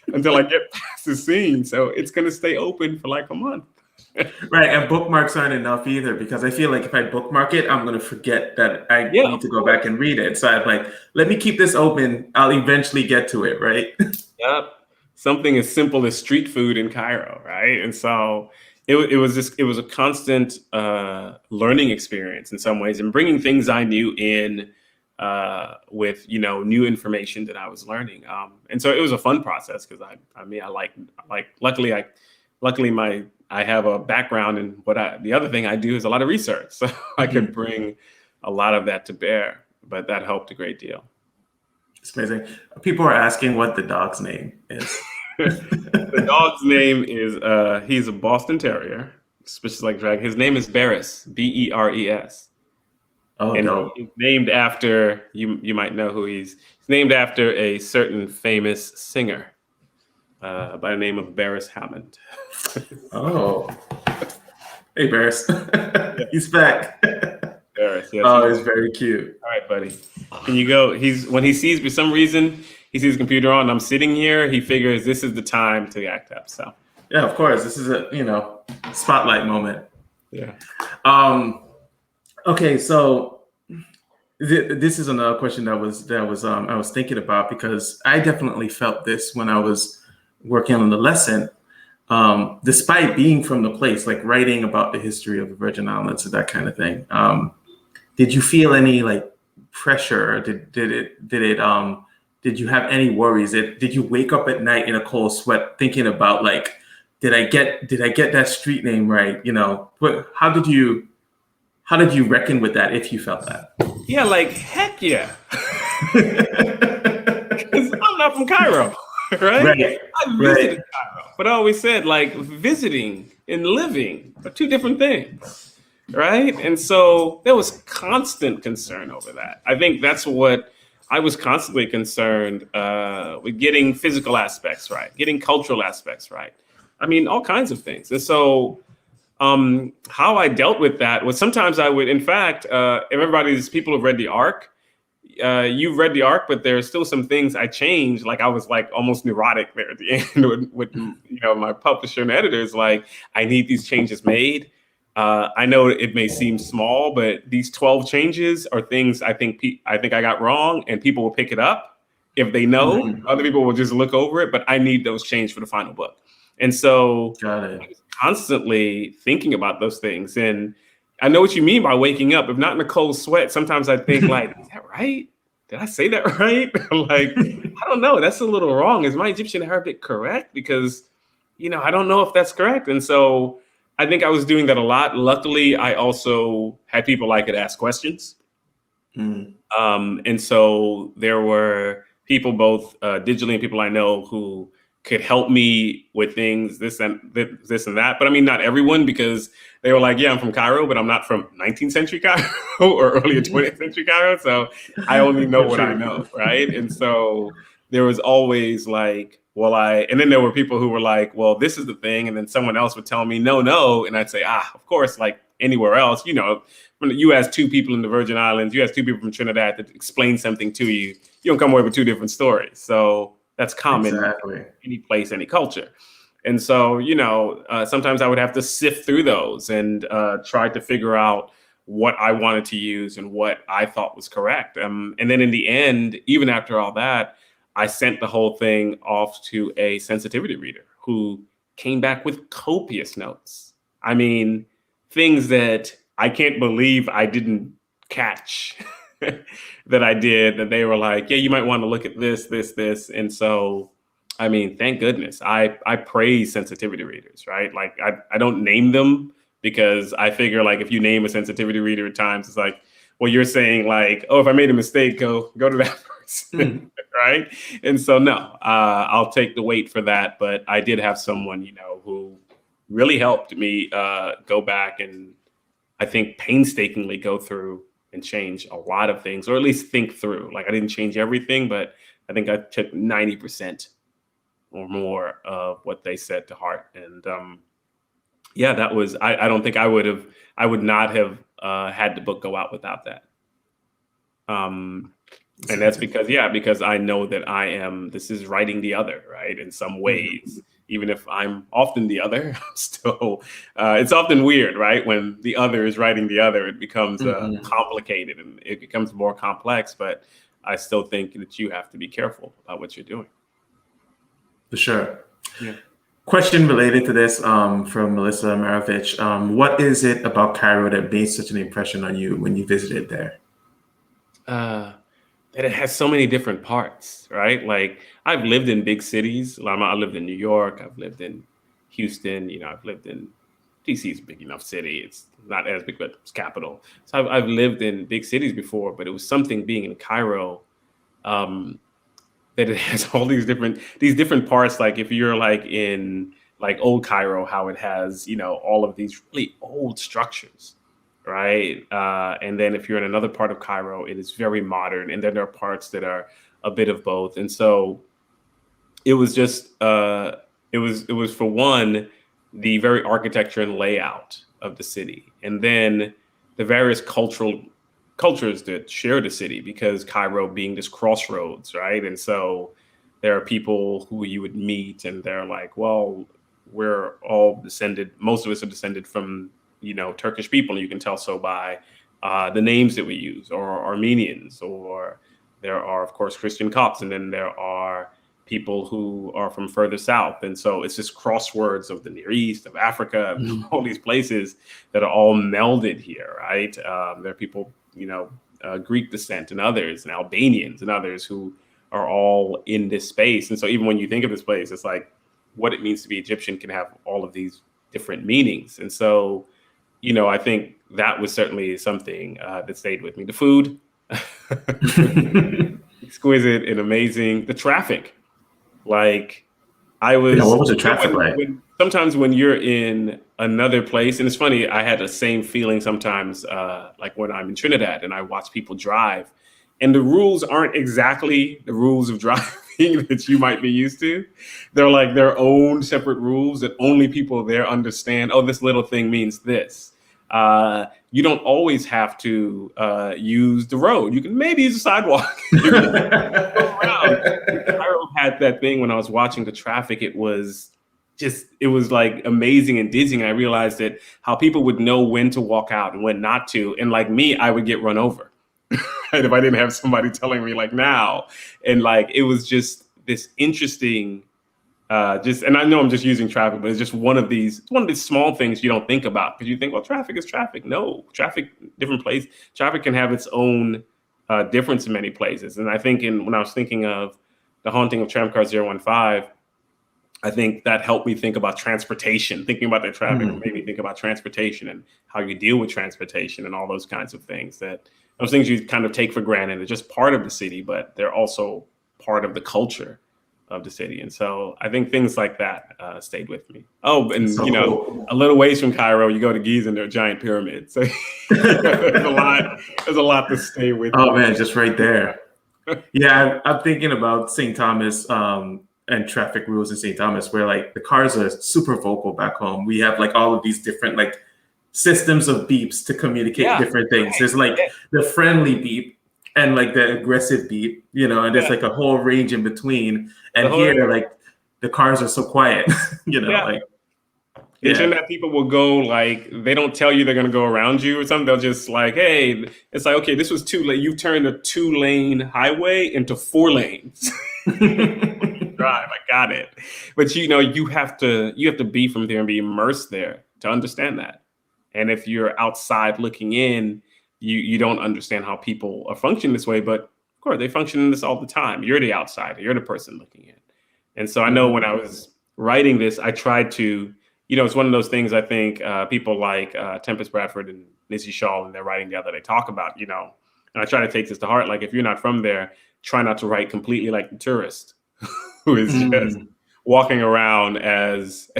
until I get past the scene. So it's going to stay open for like a month. Right, and bookmarks aren't enough either, because I feel like if I bookmark it, I'm going to forget that I need to go back and read it. So I'm like, let me keep this open. I'll eventually get to it, right? Yep. Something as simple as street food in Cairo, right? And so it was a constant learning experience in some ways, and bringing things I knew in with new information that I was learning. And so it was a fun process because luckily I have a background in the other thing I do is a lot of research, so I could bring a lot of that to bear. But that helped a great deal. It's amazing. People are asking what the dog's name is. The dog's name is he's a Boston Terrier, just like drag. His name is Beres, Beres. Oh, and no. He's named after you might know who he's named after a certain famous singer by the name of Beres Hammond. Oh, hey Beres, he's back. Beres, yes. Oh, he's very cute. All right, buddy. Can you go? When he sees, for some reason, he sees the computer on and I'm sitting here, he figures this is the time to act up. So yeah, of course, this is a spotlight moment. Yeah. Okay, so this is another question that I was thinking about, because I definitely felt this when I was working on the lesson. Despite being from the place, like writing about the history of the Virgin Islands and that kind of thing, did you feel any like pressure? Did you have any worries? Did you wake up at night in a cold sweat thinking about like, did I get that street name right? How did you reckon with that, if you felt that? Yeah, like heck yeah. 'Cause I'm not from Cairo. Right? I visited Cairo, but I always said like visiting and living are two different things, right? And so there was constant concern over that. I think that's what I was constantly concerned with, getting physical aspects right, getting cultural aspects right. I mean, all kinds of things. And so how I dealt with that was sometimes I would, in fact, if people have read the Ark, you've read the Ark, but there are still some things I changed. Like I was like almost neurotic there at the end with my publisher and editors. Like, I need these changes made. I know it may seem small, but these 12 changes are things I think I got wrong, and people will pick it up if they know. Mm-hmm. Other people will just look over it, but I need those changed for the final book. And so I was constantly thinking about those things. And I know what you mean by waking up, if not in a cold sweat. Sometimes I think like, is that right? Did I say that right? Like, I don't know. That's a little wrong. Is my Egyptian Arabic correct? Because, I don't know if that's correct. And so I think I was doing that a lot. Luckily, I also had people I could ask questions. Mm. And so there were people, both digitally and people I know, who could help me with things, this and that. But I mean, not everyone, because they were like, yeah, I'm from Cairo, but I'm not from 19th century Cairo or earlier 20th century Cairo. So I only know what I know, right? And so there was always like, and then there were people who were like, well, this is the thing. And then someone else would tell me, no. And I'd say, of course, like anywhere else, when you ask two people in the Virgin Islands, you ask two people from Trinidad to explain something to you, you don't come away with two different stories. So that's common in any place, any culture. And so, sometimes I would have to sift through those and try to figure out what I wanted to use and what I thought was correct. And then in the end, even after all that, I sent the whole thing off to a sensitivity reader who came back with copious notes. I mean, things that I can't believe I didn't catch. That I did, that they were like, yeah, you might want to look at this. And so, I mean, thank goodness. I praise sensitivity readers, right? Like I don't name them, because I figure like if you name a sensitivity reader at times, it's like, well, you're saying like, oh, if I made a mistake, go to that person, right? And so no, I'll take the weight for that. But I did have someone, who really helped me go back and I think painstakingly go through and change a lot of things, or at least think through. Like I didn't change everything, but I think I took 90% or more of what they said to heart. And yeah, that was, I don't think I would not have had the book go out without that. And that's because I know that this is writing the other, right? In some ways, even if I'm often the other, I'm still, it's often weird, right? When the other is writing the other, it becomes complicated and it becomes more complex, but I still think that you have to be careful about what you're doing. For sure. Yeah. Question related to this from Melissa Maravich. What is it about Cairo that made such an impression on you when you visited there? That it has so many different parts, right? Like I've lived in big cities. I lived in New York. I've lived in Houston. I've lived in DC is a big enough city. It's not as big, but it's capital. So I've lived in big cities before, but it was something being in Cairo that it has all these different parts. Like if you're like in like old Cairo, how it has, all of these really old structures. Right. And then if you're in another part of Cairo, it is very modern. And then there are parts that are a bit of both. And so it was just it was for one, the very architecture and layout of the city. And then the various cultures that share the city, because Cairo being this crossroads. Right. And so there are people who you would meet and they're like, well, we're all most of us are descended from Turkish people, and you can tell so by the names that we use, or Armenians, or there are, of course, Christian Copts, and then there are people who are from further south. And so it's just crosswords of the Near East, of Africa, all these places that are all melded here, right? There are people, Greek descent and others, and Albanians and others who are all in this space. And so even when you think of this place, it's like what it means to be Egyptian can have all of these different meanings. And so I think that was certainly something that stayed with me. The food, exquisite and amazing. The traffic, like I was. What was the traffic like? Sometimes when you're in another place, and it's funny, I had the same feeling sometimes, like when I'm in Trinidad and I watch people drive, and the rules aren't exactly the rules of driving that you might be used to. They're like their own separate rules that only people there understand. Oh, this little thing means this. You don't always have to use the road. You can maybe use a sidewalk. I had that thing when I was watching the traffic. It was like amazing and dizzying. I realized that how people would know when to walk out and when not to. And like me, I would get run over. Right, if I didn't have somebody telling me like now. And like it was just this interesting and I know I'm just using traffic, but it's just one of these small things you don't think about, because you think, well, traffic is traffic. No, traffic, different place. Traffic can have its own difference in many places. And I think when I was thinking of The Haunting of Tramcar 015, I think that helped me think about transportation. Thinking about the traffic made me think about transportation and how you deal with transportation and all those kinds of things. Those things you kind of take for granted. They're just part of the city, but they're also part of the culture of the city. And so I think things like that stayed with me. Oh, and cool. A little ways from Cairo, you go to Giza and there are giant pyramids. So there's a lot to stay with. Oh man, just right there. Yeah, I'm thinking about St. Thomas and traffic rules in St. Thomas, where like the cars are super vocal back home. We have like all of these different like systems of beeps to communicate different things. Right. There's like the friendly beep and like the aggressive beep, and there's like a whole range in between. And here, like the cars are so quiet, like. It's in that people will go like, they don't tell you they're going to go around you or something. They'll just like, hey, it's like, okay, this was 2 lane. You've turned a 2-lane highway into 4 lanes. Drive, I got it. But you have to be from there and be immersed there to understand that. And if you're outside looking in, you don't understand how people are functioning this way. But of course, they function in this all the time. You're the outsider. You're the person looking in. And so I know when I was writing this, I tried to, it's one of those things I think people like Tempest Bradford and Nissy Shaw, and they're writing together, they talk about, and I try to take this to heart. Like, if you're not from there, try not to write completely like the tourist who is just walking around as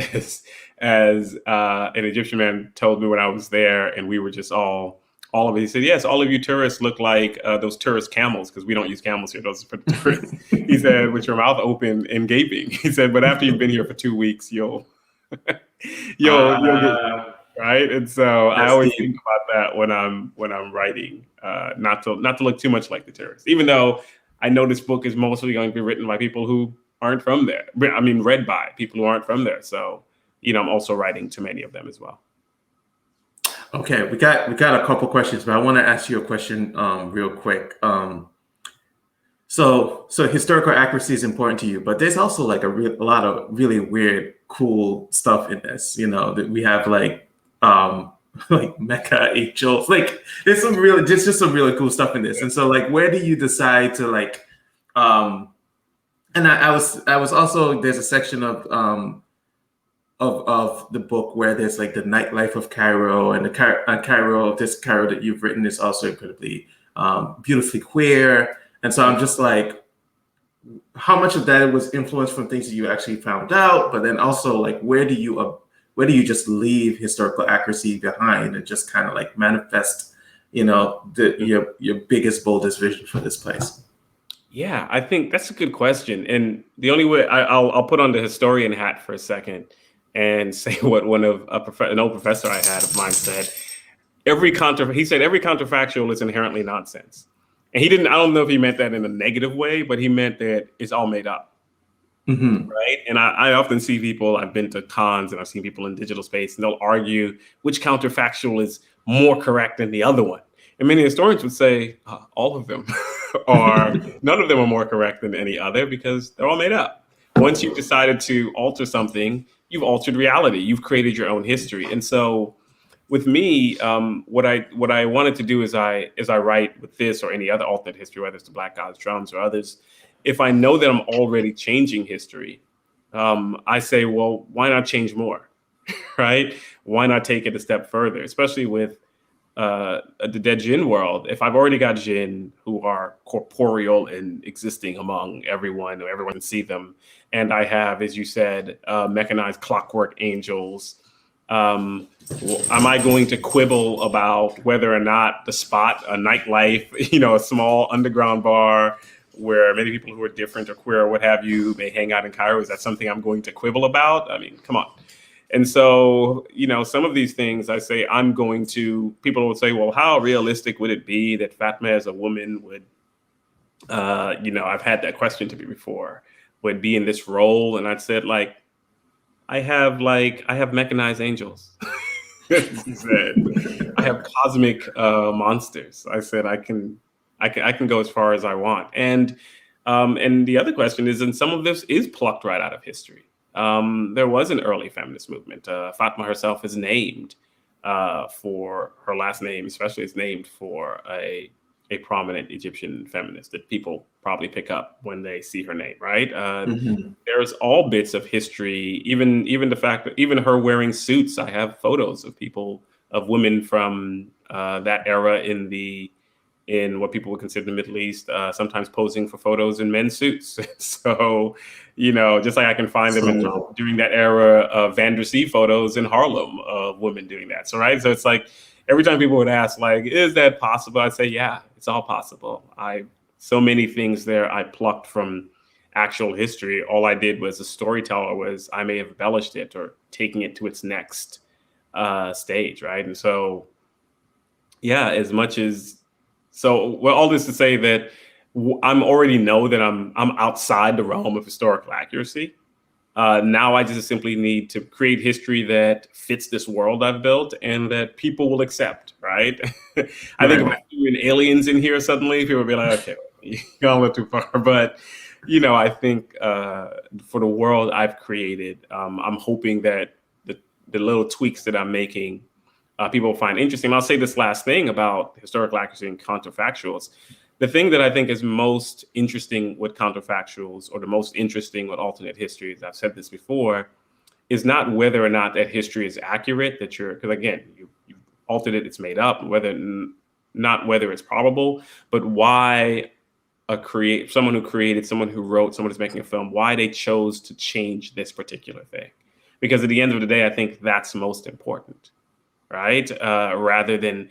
an Egyptian man told me when I was there, and we were just all of it. He said, yes, all of you tourists look like those tourist camels, because we don't use camels here. Those are for tourists. He said, with your mouth open and gaping. He said, but after you've been here for 2 weeks, you'll you'll get right. And so I That's always deep. think about that when I'm writing, not to look too much like the terrorists, even though I know this book is mostly going to be written by people who aren't from there. I mean, read by people who aren't from there. So, I'm also writing to many of them as well. Okay, we got a couple questions, but I want to ask you a question real quick. So historical accuracy is important to you, but there's also like a lot of really weird, cool stuff in this. That we have like mecha angels. Like there's just some really cool stuff in this. And so like, where do you decide to like? And I was also, there's a section of the book where there's like the nightlife of Cairo, and the Cairo, this Cairo that you've written is also incredibly beautifully queer. And so I'm just like, how much of that was influenced from things that you actually found out, but then also like, where do you just leave historical accuracy behind and just kind of like manifest, your biggest, boldest vision for this place? Yeah, I think that's a good question. And the only way I'll put on the historian hat for a second and say what an old professor I had of mine said. He said every counterfactual is inherently nonsense. And I don't know if he meant that in a negative way, but he meant that it's all made up. Mm-hmm. Right. And I often see people, I've been to cons and I've seen people in digital space, and they'll argue which counterfactual is more correct than the other one. And many historians would say all of them are, none of them are more correct than any other because they're all made up. Once you've decided to alter something, you've altered reality. You've created your own history. And so with me, what I wanted to do as I write with this or any other alternate history, whether it's the Black God's Drums or others, if I know that I'm already changing history, I say, well, why not change more, right? Why not take it a step further, especially with the dead Djinn world? If I've already got Djinn who are corporeal and existing among everyone, or everyone can see them, and I have, as you said, mechanized clockwork angels, am I going to quibble about whether or not the spot, a nightlife, a small underground bar where many people who are different or queer or what have you may hang out in Cairo? Is that something I'm going to quibble about? I mean, come on. And so, some of these things I say people will say, well, how realistic would it be that Fatma as a woman would, I've had that question to me before, would be in this role? And I'd said, like, I have mechanized angels. He said, I have cosmic monsters. I said, I can go as far as I want. And the other question is, and some of this is plucked right out of history. There was an early feminist movement. Fatma herself is named for her last name, especially is named for a prominent Egyptian feminist that people probably pick up when they see her name, right? There's all bits of history, even the fact that even her wearing suits. I have photos of women from that era in what people would consider the Middle East, sometimes posing for photos in men's suits. So, just like I can find them during that era of Van der Sea photos in Harlem of women doing that. So, right. So it's like every time people would ask, like, is that possible? I'd say, yeah, it's all possible. So many things there I plucked from actual history. All I did was a storyteller was I may have embellished it or taking it to its next stage. Right. And so, yeah, all this to say that I'm already know that I'm outside the realm of historical accuracy. Now I just simply need to create history that fits this world I've built and that people will accept, right? I think if I threw in aliens in here suddenly, people would be like, okay, you're going a little too far. But, I think for the world I've created, I'm hoping that the little tweaks that I'm making, people find interesting. I'll say this last thing about historical accuracy and counterfactuals. The thing that I think is most interesting with counterfactuals, or the most interesting with alternate histories, I've said this before, is not whether or not that history is accurate, because again, you altered it, it's made up, not whether it's probable, but why someone who wrote, someone who's making a film, why they chose to change this particular thing. Because at the end of the day, I think that's most important. Right? Rather than,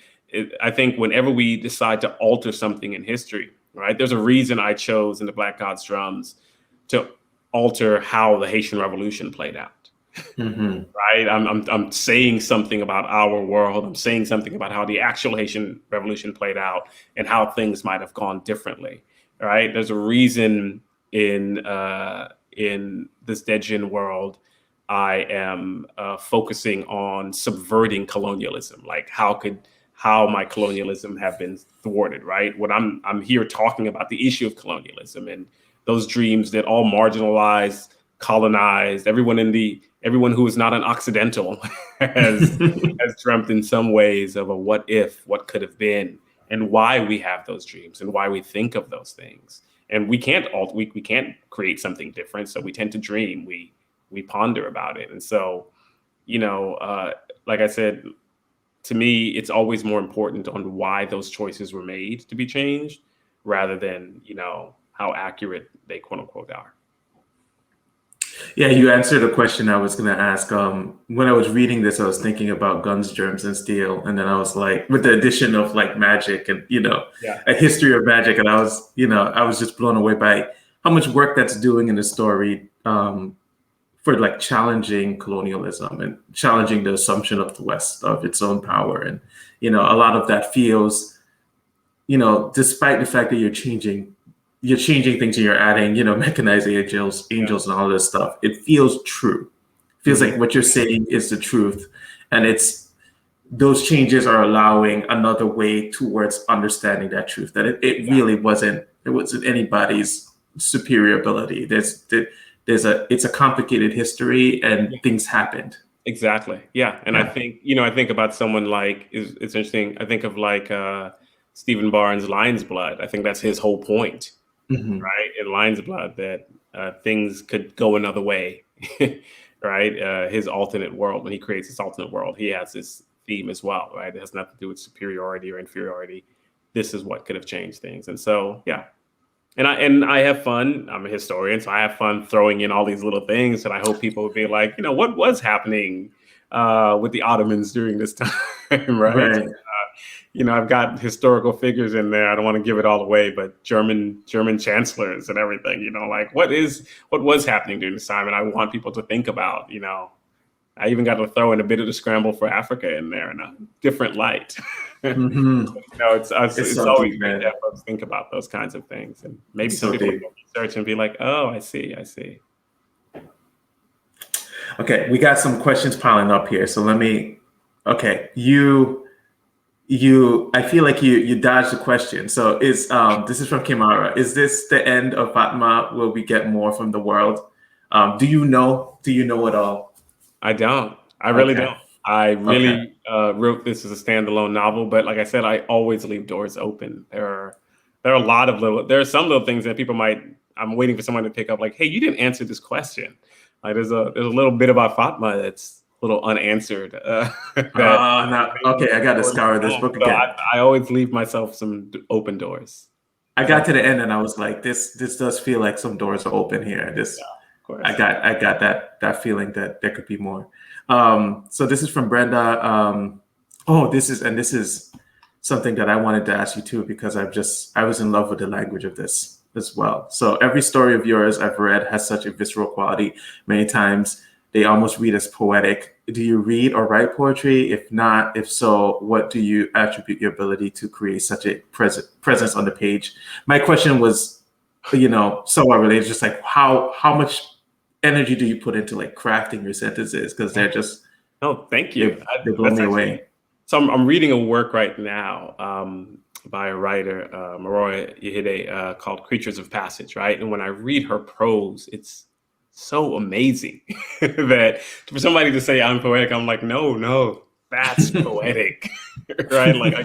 I think whenever we decide to alter something in history, right? There's a reason I chose in the Black God's Drums to alter how the Haitian Revolution played out, right? I'm saying something about our world. I'm saying something about how the actual Haitian Revolution played out and how things might have gone differently, right? There's a reason in this Djinn world, I am focusing on subverting colonialism. Like, how my colonialism have been thwarted, right? When I'm here talking about the issue of colonialism and those dreams that all marginalized, colonized, everyone who is not an Occidental has dreamt in some ways of a what if, what could have been, and why we have those dreams and why we think of those things. And we can't create something different, so we tend to dream. We ponder about it, and so like I said, to me, it's always more important on why those choices were made to be changed, rather than how accurate they quote unquote are. Yeah, you answered a question I was going to ask. When I was reading this, I was thinking about guns, germs, and steel, and then I was like, with the addition of like magic and a history of magic, and I was just blown away by how much work that's doing in the story for like challenging colonialism and challenging the assumption of the West of its own power, and a lot of that feels, despite the fact that you're changing things and you're adding, mechanized angels and all this stuff. It feels true. It feels like what you're saying is the truth. And those changes are allowing another way towards understanding that truth, that it really wasn't anybody's superior ability. It's a complicated history and things happened. Exactly. Yeah. And I think about someone like, it's interesting. I think of like Stephen Barnes' Lion's Blood. I think that's his whole point. Right, in Lion's Blood, that things could go another way, right? His alternate world, when he creates his alternate world, he has this theme as well, right? It has nothing to do with superiority or inferiority. This is what could have changed things, and so and I have fun. I'm a historian, so I have fun throwing in all these little things, and I hope people would be like, what was happening with the Ottomans during this time, right? I've got historical figures in there. I don't want to give it all away, but German chancellors and everything, like what was happening during this time. And I want people to think about, I even got to throw in a bit of the scramble for Africa in there in a different light. It's always great to have folks think about those kinds of things. And maybe some people will research and be like, oh, I see. Okay, we got some questions piling up here. So I feel like you dodged the question. So this is from Kimara. Is this the end of Fatma? Will we get more from the world? Do you know it all? I don't. I really don't. I really wrote this as a standalone novel, but like I said, I always leave doors open. There are some little things that people I'm waiting for someone to pick up, like, hey, you didn't answer this question. Like there's a little bit about Fatma that's a little unanswered. Okay, I got to scour this book again. So I always leave myself some open doors. I got to the end and I was like, this does feel like some doors are open here. I got that feeling that there could be more. So this is from Brenda. This is something that I wanted to ask you too, because I was in love with the language of this as well. So every story of yours I've read has such a visceral quality. Many times they almost read as poetic. Do you read or write poetry? If not, if so, what do you attribute your ability to create such a presence on the page? My question was, somewhat related, just like how much energy do you put into like crafting your sentences? Because they're just thank you. They blow me away. So I'm reading a work right now by a writer, Maroya Yehide, called Creatures of Passage, right? And when I read her prose, it's so amazing that for somebody to say I'm poetic, I'm like, no, that's poetic, right? Like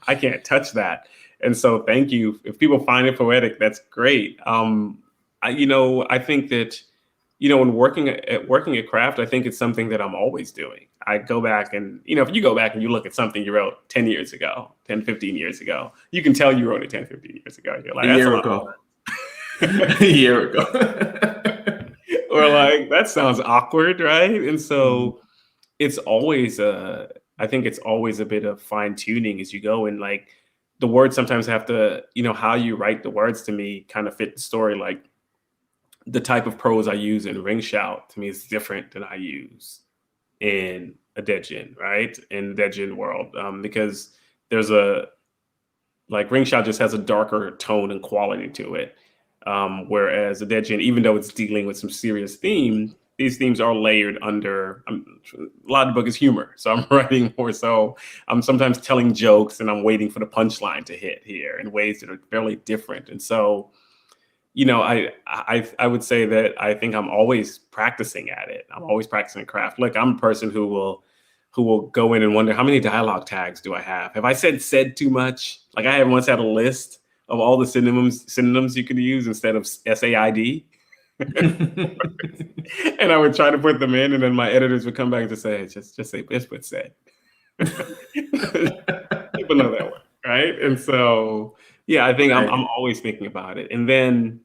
I can't touch that. And so thank you. If people find it poetic, that's great. I think that, when working at craft, I think it's something that I'm always doing. I go back and, if you go back and you look at something you wrote 10 years ago, 10, 15 years ago, you can tell you wrote it 10, 15 years ago. You're like, a year ago. A year ago. Or like, that sounds awkward, right? And so it's always I think it's always a bit of fine tuning as you go. And like the words sometimes have to, how you write the words to me kind of fit the story. Like the type of prose I use in Ring Shout to me is different than I use in a Dead Djinn, right? In the Dead Djinn world, because there's like Ring Shout just has a darker tone and quality to it. Whereas a Dead Djinn, even though it's dealing with some serious themes, these themes are layered under a lot of the book is humor. So I'm writing more so. I'm sometimes telling jokes and I'm waiting for the punchline to hit here in ways that are fairly different. And so, you know, I would say that I think I'm always practicing at it. I'm always practicing craft. Look, I'm a person who will go in and wonder, how many dialogue tags do I have? Have I said too much? Like I once had a list of all the synonyms you could use instead of SAID. And I would try to put them in, and then my editors would come back and say, just say what's said. People know that one, right? And so, yeah, I think I'm always thinking about it. And then,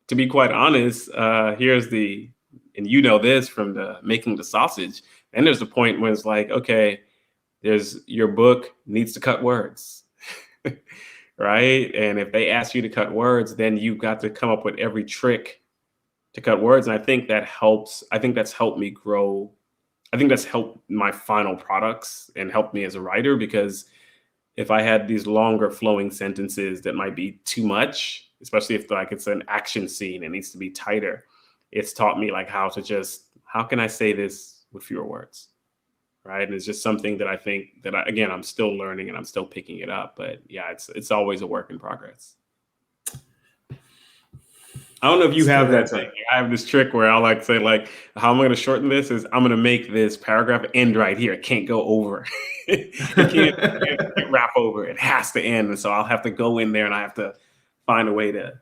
to be quite honest, here's and you know this from the making the sausage. And there's a point when it's like, okay, your book needs to cut words, right? And if they ask you to cut words, then you've got to come up with every trick to cut words. And I think that helps. I think that's helped me grow. I think that's helped my final products and helped me as a writer, because if I had these longer flowing sentences that might be too much, especially if like it's an action scene, it needs to be tighter. It's taught me like how can I say this with fewer words? Right. And it's just something that I think that again, I'm still learning and I'm still picking it up. But yeah, it's always a work in progress. I don't know if you have that thing. I have this trick where I'll like say like, how am I going to shorten this is I'm going to make this paragraph end right here. It can't go over. it can't wrap over. It has to end. And so I'll have to go in there and I have to find a way to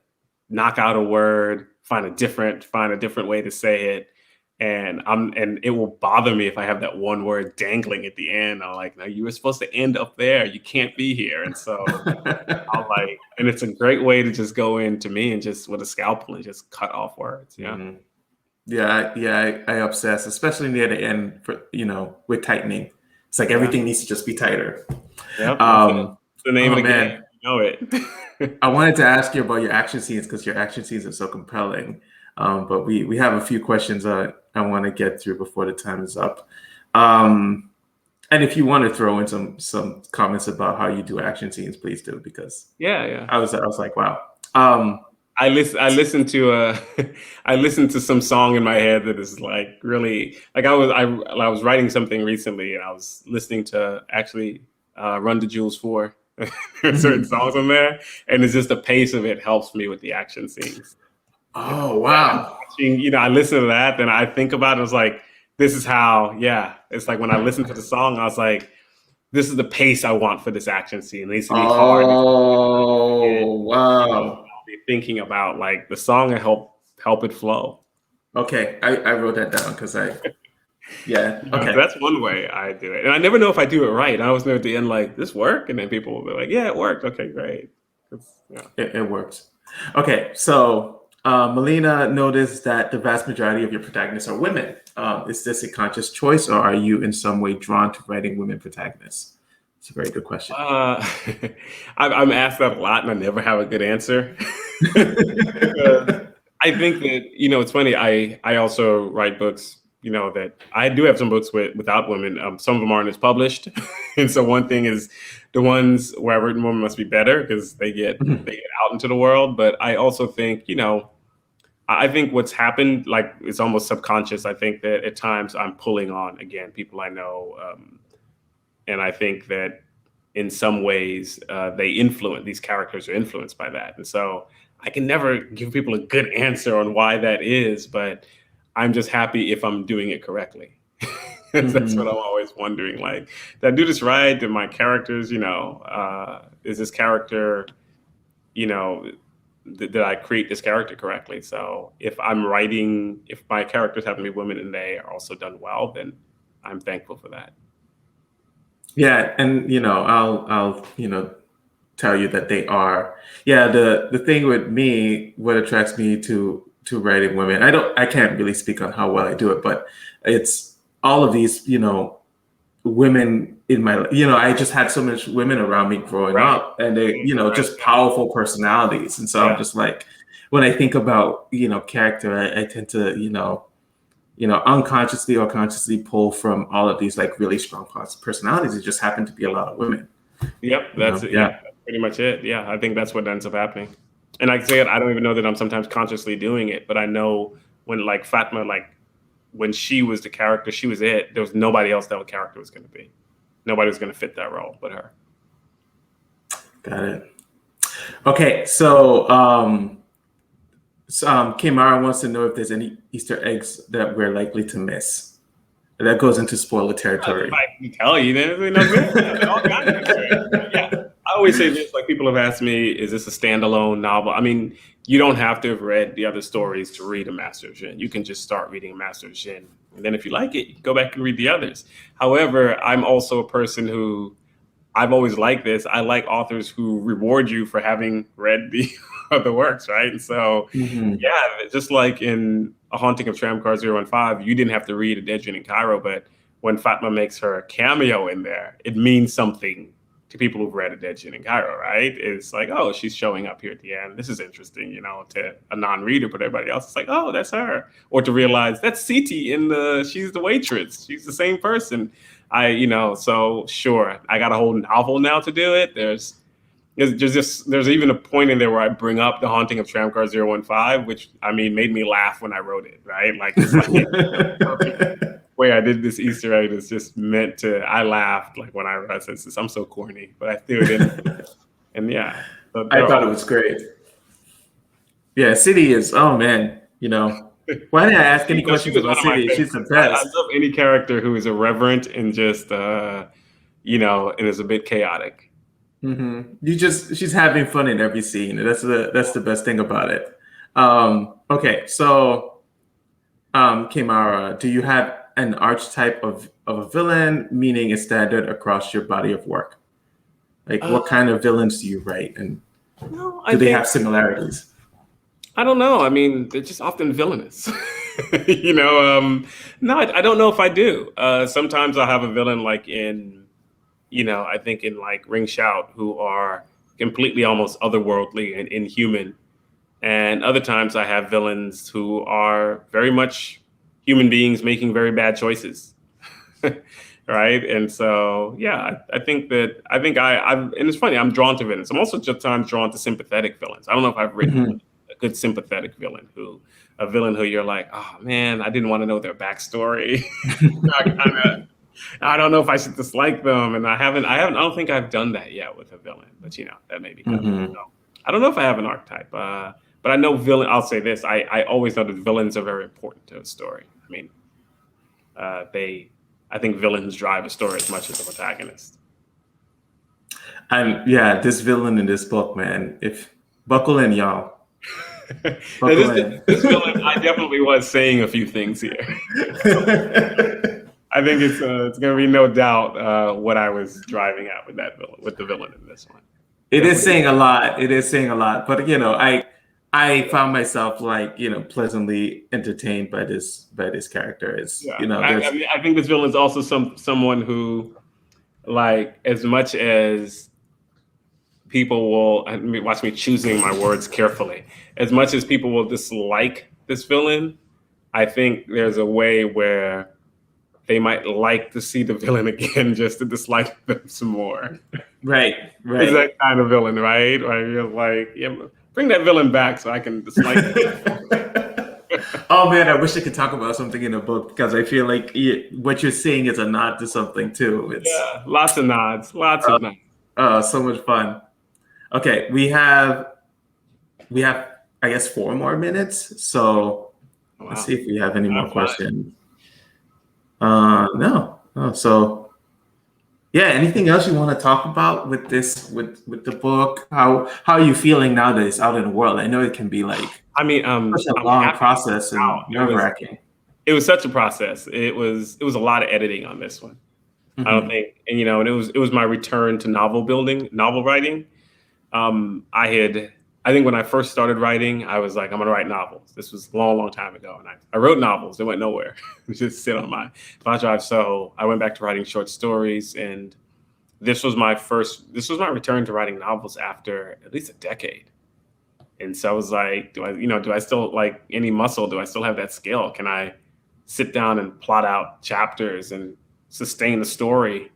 knock out a word, find a different way to say it. And it will bother me if I have that one word dangling at the end. I'm like, no, you were supposed to end up there. You can't be here. And so and it's a great way to just go in to me and just with a scalpel and just cut off words. Yeah. Mm-hmm. Yeah. I obsess, especially near the end with tightening. It's like everything needs to just be tighter. Yep. That's the name of the game. You know it. I wanted to ask you about your action scenes because your action scenes are so compelling. But we have a few questions I want to get through before the time is up. And if you want to throw in some comments about how you do action scenes, please do, because I was like, wow. I listened to some song in my head that is like really like I was writing something recently and I was listening to actually Run the Jewels 4 certain songs on there, and it's just the pace of it helps me with the action scenes. Oh wow! I listen to that, then I think about it. It's like this is how. Yeah, it's like when I listened to the song, I was like, "This is the pace I want for this action scene. It needs to be hard." Oh wow! I'll be thinking about like the song and help it flow. Okay, I wrote that down because okay. That's one way I do it, and I never know if I do it right. I always know at the end like this work, and then people will be like, "Yeah, it worked." Okay, great. It works. Okay, so. Melina noticed that the vast majority of your protagonists are women. Is this a conscious choice, or are you in some way drawn to writing women protagonists? It's a very good question. I'm asked that a lot, and I never have a good answer. I think that it's funny. I also write books. That I do have some books without women. Some of them aren't as published, and so one thing is the ones where I've written women must be better because they get out into the world. But I also think I think what's happened, like it's almost subconscious. I think that at times I'm pulling on again people I know, and I think that in some ways these characters are influenced by that, and so I can never give people a good answer on why that is, but I'm just happy if I'm doing it correctly. That's what I'm always wondering. Like, did I do this right? Did my characters, is this character, did I create this character correctly? So if my characters happen to be women and they are also done well, then I'm thankful for that. Yeah. And, I'll tell you that they are. Yeah. The thing with me, what attracts me to writing women, I can't really speak on how well I do it, but it's all of these, women in my, I just had so much women around me growing up, and they, just powerful personalities. And so I'm just like, when I think about, character, I tend to, unconsciously or consciously pull from all of these like really strong personalities. It just happen to be a lot of women. Yep, that's it. Yeah, that's pretty much it. Yeah, I think that's what ends up happening. And like I said, I don't even know that I'm sometimes consciously doing it, but I know when like Fatma, like when she was the character, she was it. There was nobody else that character was going to be. Nobody was going to fit that role but her. Got it. Okay, so Kimara wants to know if there's any Easter eggs that we're likely to miss. That goes into spoiler territory. I can tell you, there's all kinds of Easter eggs. I always say this, like people have asked me, is this a standalone novel? I mean, you don't have to have read the other stories to read a Master of Djinn. You can just start reading a Master of Djinn. And then if you like it, you can go back and read the others. However, I'm also a person who, I've always liked this. I like authors who reward you for having read the other works, right? And so, just like in A Haunting of Tramcar 015, you didn't have to read A Dead Djinn in Cairo, but when Fatma makes her cameo in there, it means something to people who've read A Dead Djinn in Cairo, right? It's like, oh, she's showing up here at the end. This is interesting, to a non-reader, but everybody else is like, oh, that's her. Or to realize that's Siti she's the waitress. She's the same person. So sure, I got a whole novel now to do it. There's even a point in there where I bring up The Haunting of Tramcar 015, which made me laugh when I wrote it, right? Like, it's like way I did this Easter egg is just meant to. I laughed like when I read this. I'm so corny, but I threw it in, and yeah, so I thought it was great. Yeah, Siti is. Oh man, Why didn't I ask any questions about Siti? She's the best. I love any character who is irreverent and just and is a bit chaotic. She's having fun in every scene. That's the best thing about it. Okay, so Kimara, do you have an archetype of a villain, meaning it's standard across your body of work? Like, what kind of villains do you write, and do they have similarities? I don't know. I mean, they're just often villainous. No, I don't know if I do. Sometimes I'll have a villain like in, I think in like Ring Shout, who are completely almost otherworldly and inhuman. And other times I have villains who are very much human beings making very bad choices. Right. And so, yeah, I think and it's funny, I'm drawn to villains. I'm also just sometimes drawn to sympathetic villains. I don't know if I've written a good sympathetic villain a villain who you're like, oh man, I didn't want to know their backstory. I don't know if I should dislike them. And I don't think I've done that yet with a villain, but that may be coming. So, I don't know if I have an archetype, but I know I'll say this. I always know that villains are very important to a story. I mean, I think villains drive a story as much as the protagonist. And yeah, this villain in this book, man, buckle in, y'all. This villain, I definitely was saying a few things here. I think it's going to be no doubt what I was driving at with the villain in this one. It is saying a lot. But I found myself like pleasantly entertained by this character. I think this villain is also someone who, like, as much as people will watch me choosing my words carefully, as much as people will dislike this villain, I think there's a way where they might like to see the villain again just to dislike them some more. Right. It's that kind of villain, right? Where you're like, yeah, bring that villain back so I can dislike them. Oh man, I wish I could talk about something in a book, because I feel like what you're saying is a nod to something too. Lots of nods. So much fun. Okay, we have I guess 4 more minutes. So let's see if we have any more questions. No. So yeah, anything else you want to talk about with this, with the book? How are you feeling now that it's out in the world? I know it can be like such a long process and nerve-wracking. It was such a process. It was a lot of editing on this one. I don't think, and it was my return to novel writing. I think when I first started writing, I was like, I'm gonna write novels. This was a long time ago, and I wrote novels. They went nowhere. Just sit on my flash drive. So I went back to writing short stories, and this was my return to writing novels after at least a decade. And so I was like, do I still like any muscle? Do I still have that skill? Can I sit down and plot out chapters and sustain the story?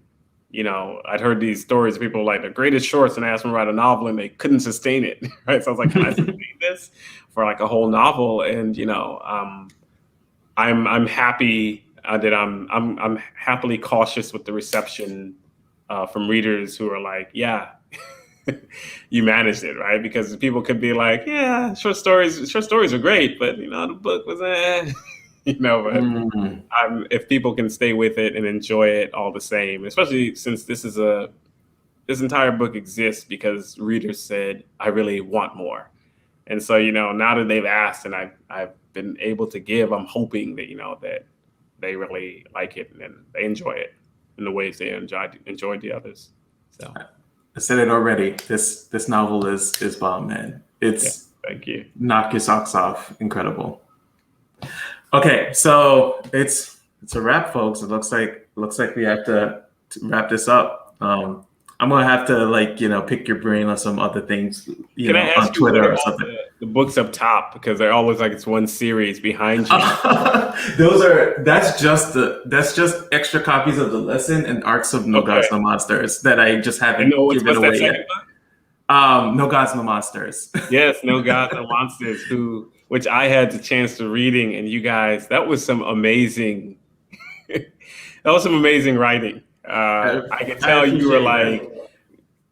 I'd heard these stories of people like the greatest shorts, and I asked them to write a novel and they couldn't sustain it. Right. So I was like, can I sustain this for like a whole novel? And, I'm happy that I'm happily cautious with the reception from readers who are like, yeah, you managed it, right? Because people could be like, yeah, short stories are great, but the book was but if people can stay with it and enjoy it all the same, especially since this entire book exists because readers said, I really want more. And so, now that they've asked and I've been able to give, I'm hoping that, that they really like it and they enjoy it in the ways they enjoyed the others. So I said it already. This novel is bomb, man. It's thank you. Knock your socks off. Incredible. Okay, so it's a wrap, folks. It looks like we have to wrap this up. I'm gonna have to pick your brain on some other things, Can I ask on Twitter you or something. The books up top, because they all look like it's one series behind you. That's just extra copies of The Lesson and Arcs of No Gods, No Monsters that I just haven't given away yet. No Gods, No Monsters. Yes, No Gods, No Monsters, which I had the chance to reading, and you guys, that was some amazing writing. I could tell you were like,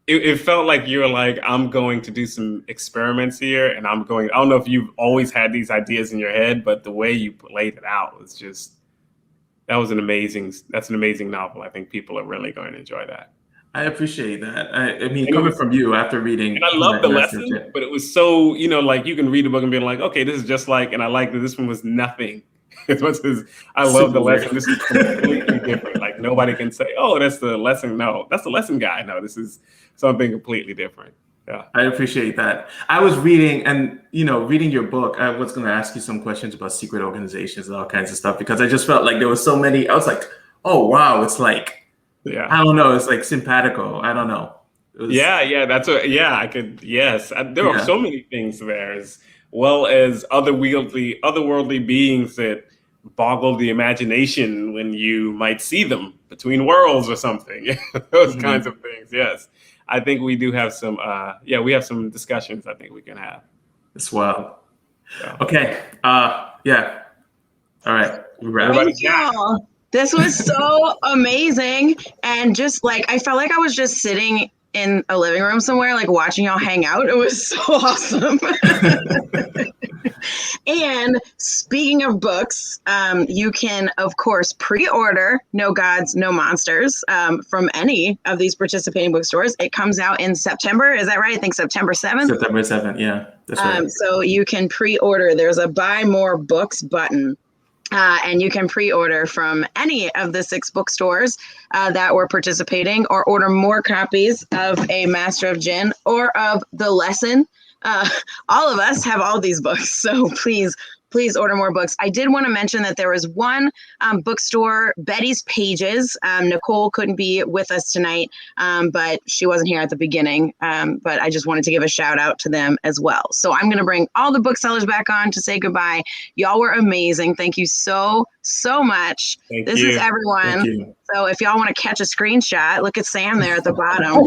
it felt like you were like, I'm going to do some experiments here, and I don't know if you've always had these ideas in your head, but the way you laid it out was just, that's an amazing novel. I think people are really going to enjoy that. I appreciate that. I mean, coming from you after reading. And I love The Lesson, but it was so, like you can read the book and be like, okay, this is just like, and I like that this one was nothing. As much as I love The Lesson, this is completely different. Like nobody can say, oh, that's The Lesson. No, that's The Lesson guy. No, this is something completely different. Yeah. I appreciate that. I was reading reading your book. I was going to ask you some questions about secret organizations and all kinds of stuff, because I just felt like there was so many. I was like, oh, wow. It's like, I don't know. It's like simpatico. I don't know. That's what, I could, yes. There are so many things there, as well as otherworldly beings that boggle the imagination when you might see them between worlds or something. Those kinds of things. Yes. I think we do have some, we have some discussions I think we can have. As well. So. Okay. All right. Thank you. This was so amazing. And just like, I felt like I was just sitting in a living room somewhere, like watching y'all hang out. It was so awesome. And speaking of books, you can, of course, pre-order No Gods, No Monsters from any of these participating bookstores. It comes out in September. Is that right? I think September 7th. September 7th. Yeah, that's right. So you can pre-order. There's a buy more books button. And you can pre-order from any of the 6 bookstores that were participating, or order more copies of a Master of Djinn or of The Lesson. All of us have all these books, so please order more books. I did want to mention that there was one bookstore, Betty's Pages. Nicole couldn't be with us tonight, but she wasn't here at the beginning. But I just wanted to give a shout out to them as well. So I'm going to bring all the booksellers back on to say goodbye. Y'all were amazing. Thank you so much. This is everyone. So if y'all want to catch a screenshot, look at Sam there at the bottom.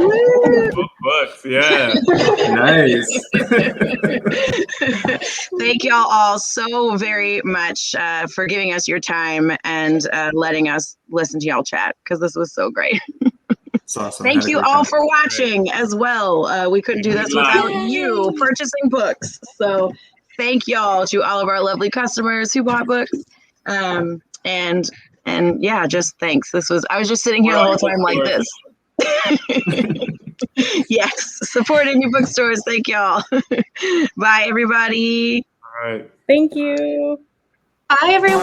Books, yeah. Nice. Thank y'all all so very much for giving us your time and letting us listen to y'all chat, because this was so great. It's awesome. Thank you all for watching as well. We couldn't do this without you purchasing books. So thank y'all to all of our lovely customers who bought books. And yeah, just thanks. I was just sitting here the whole time like this. Yes, supporting your bookstores. Thank y'all. Bye, everybody. All right. Thank you. Bye, everyone.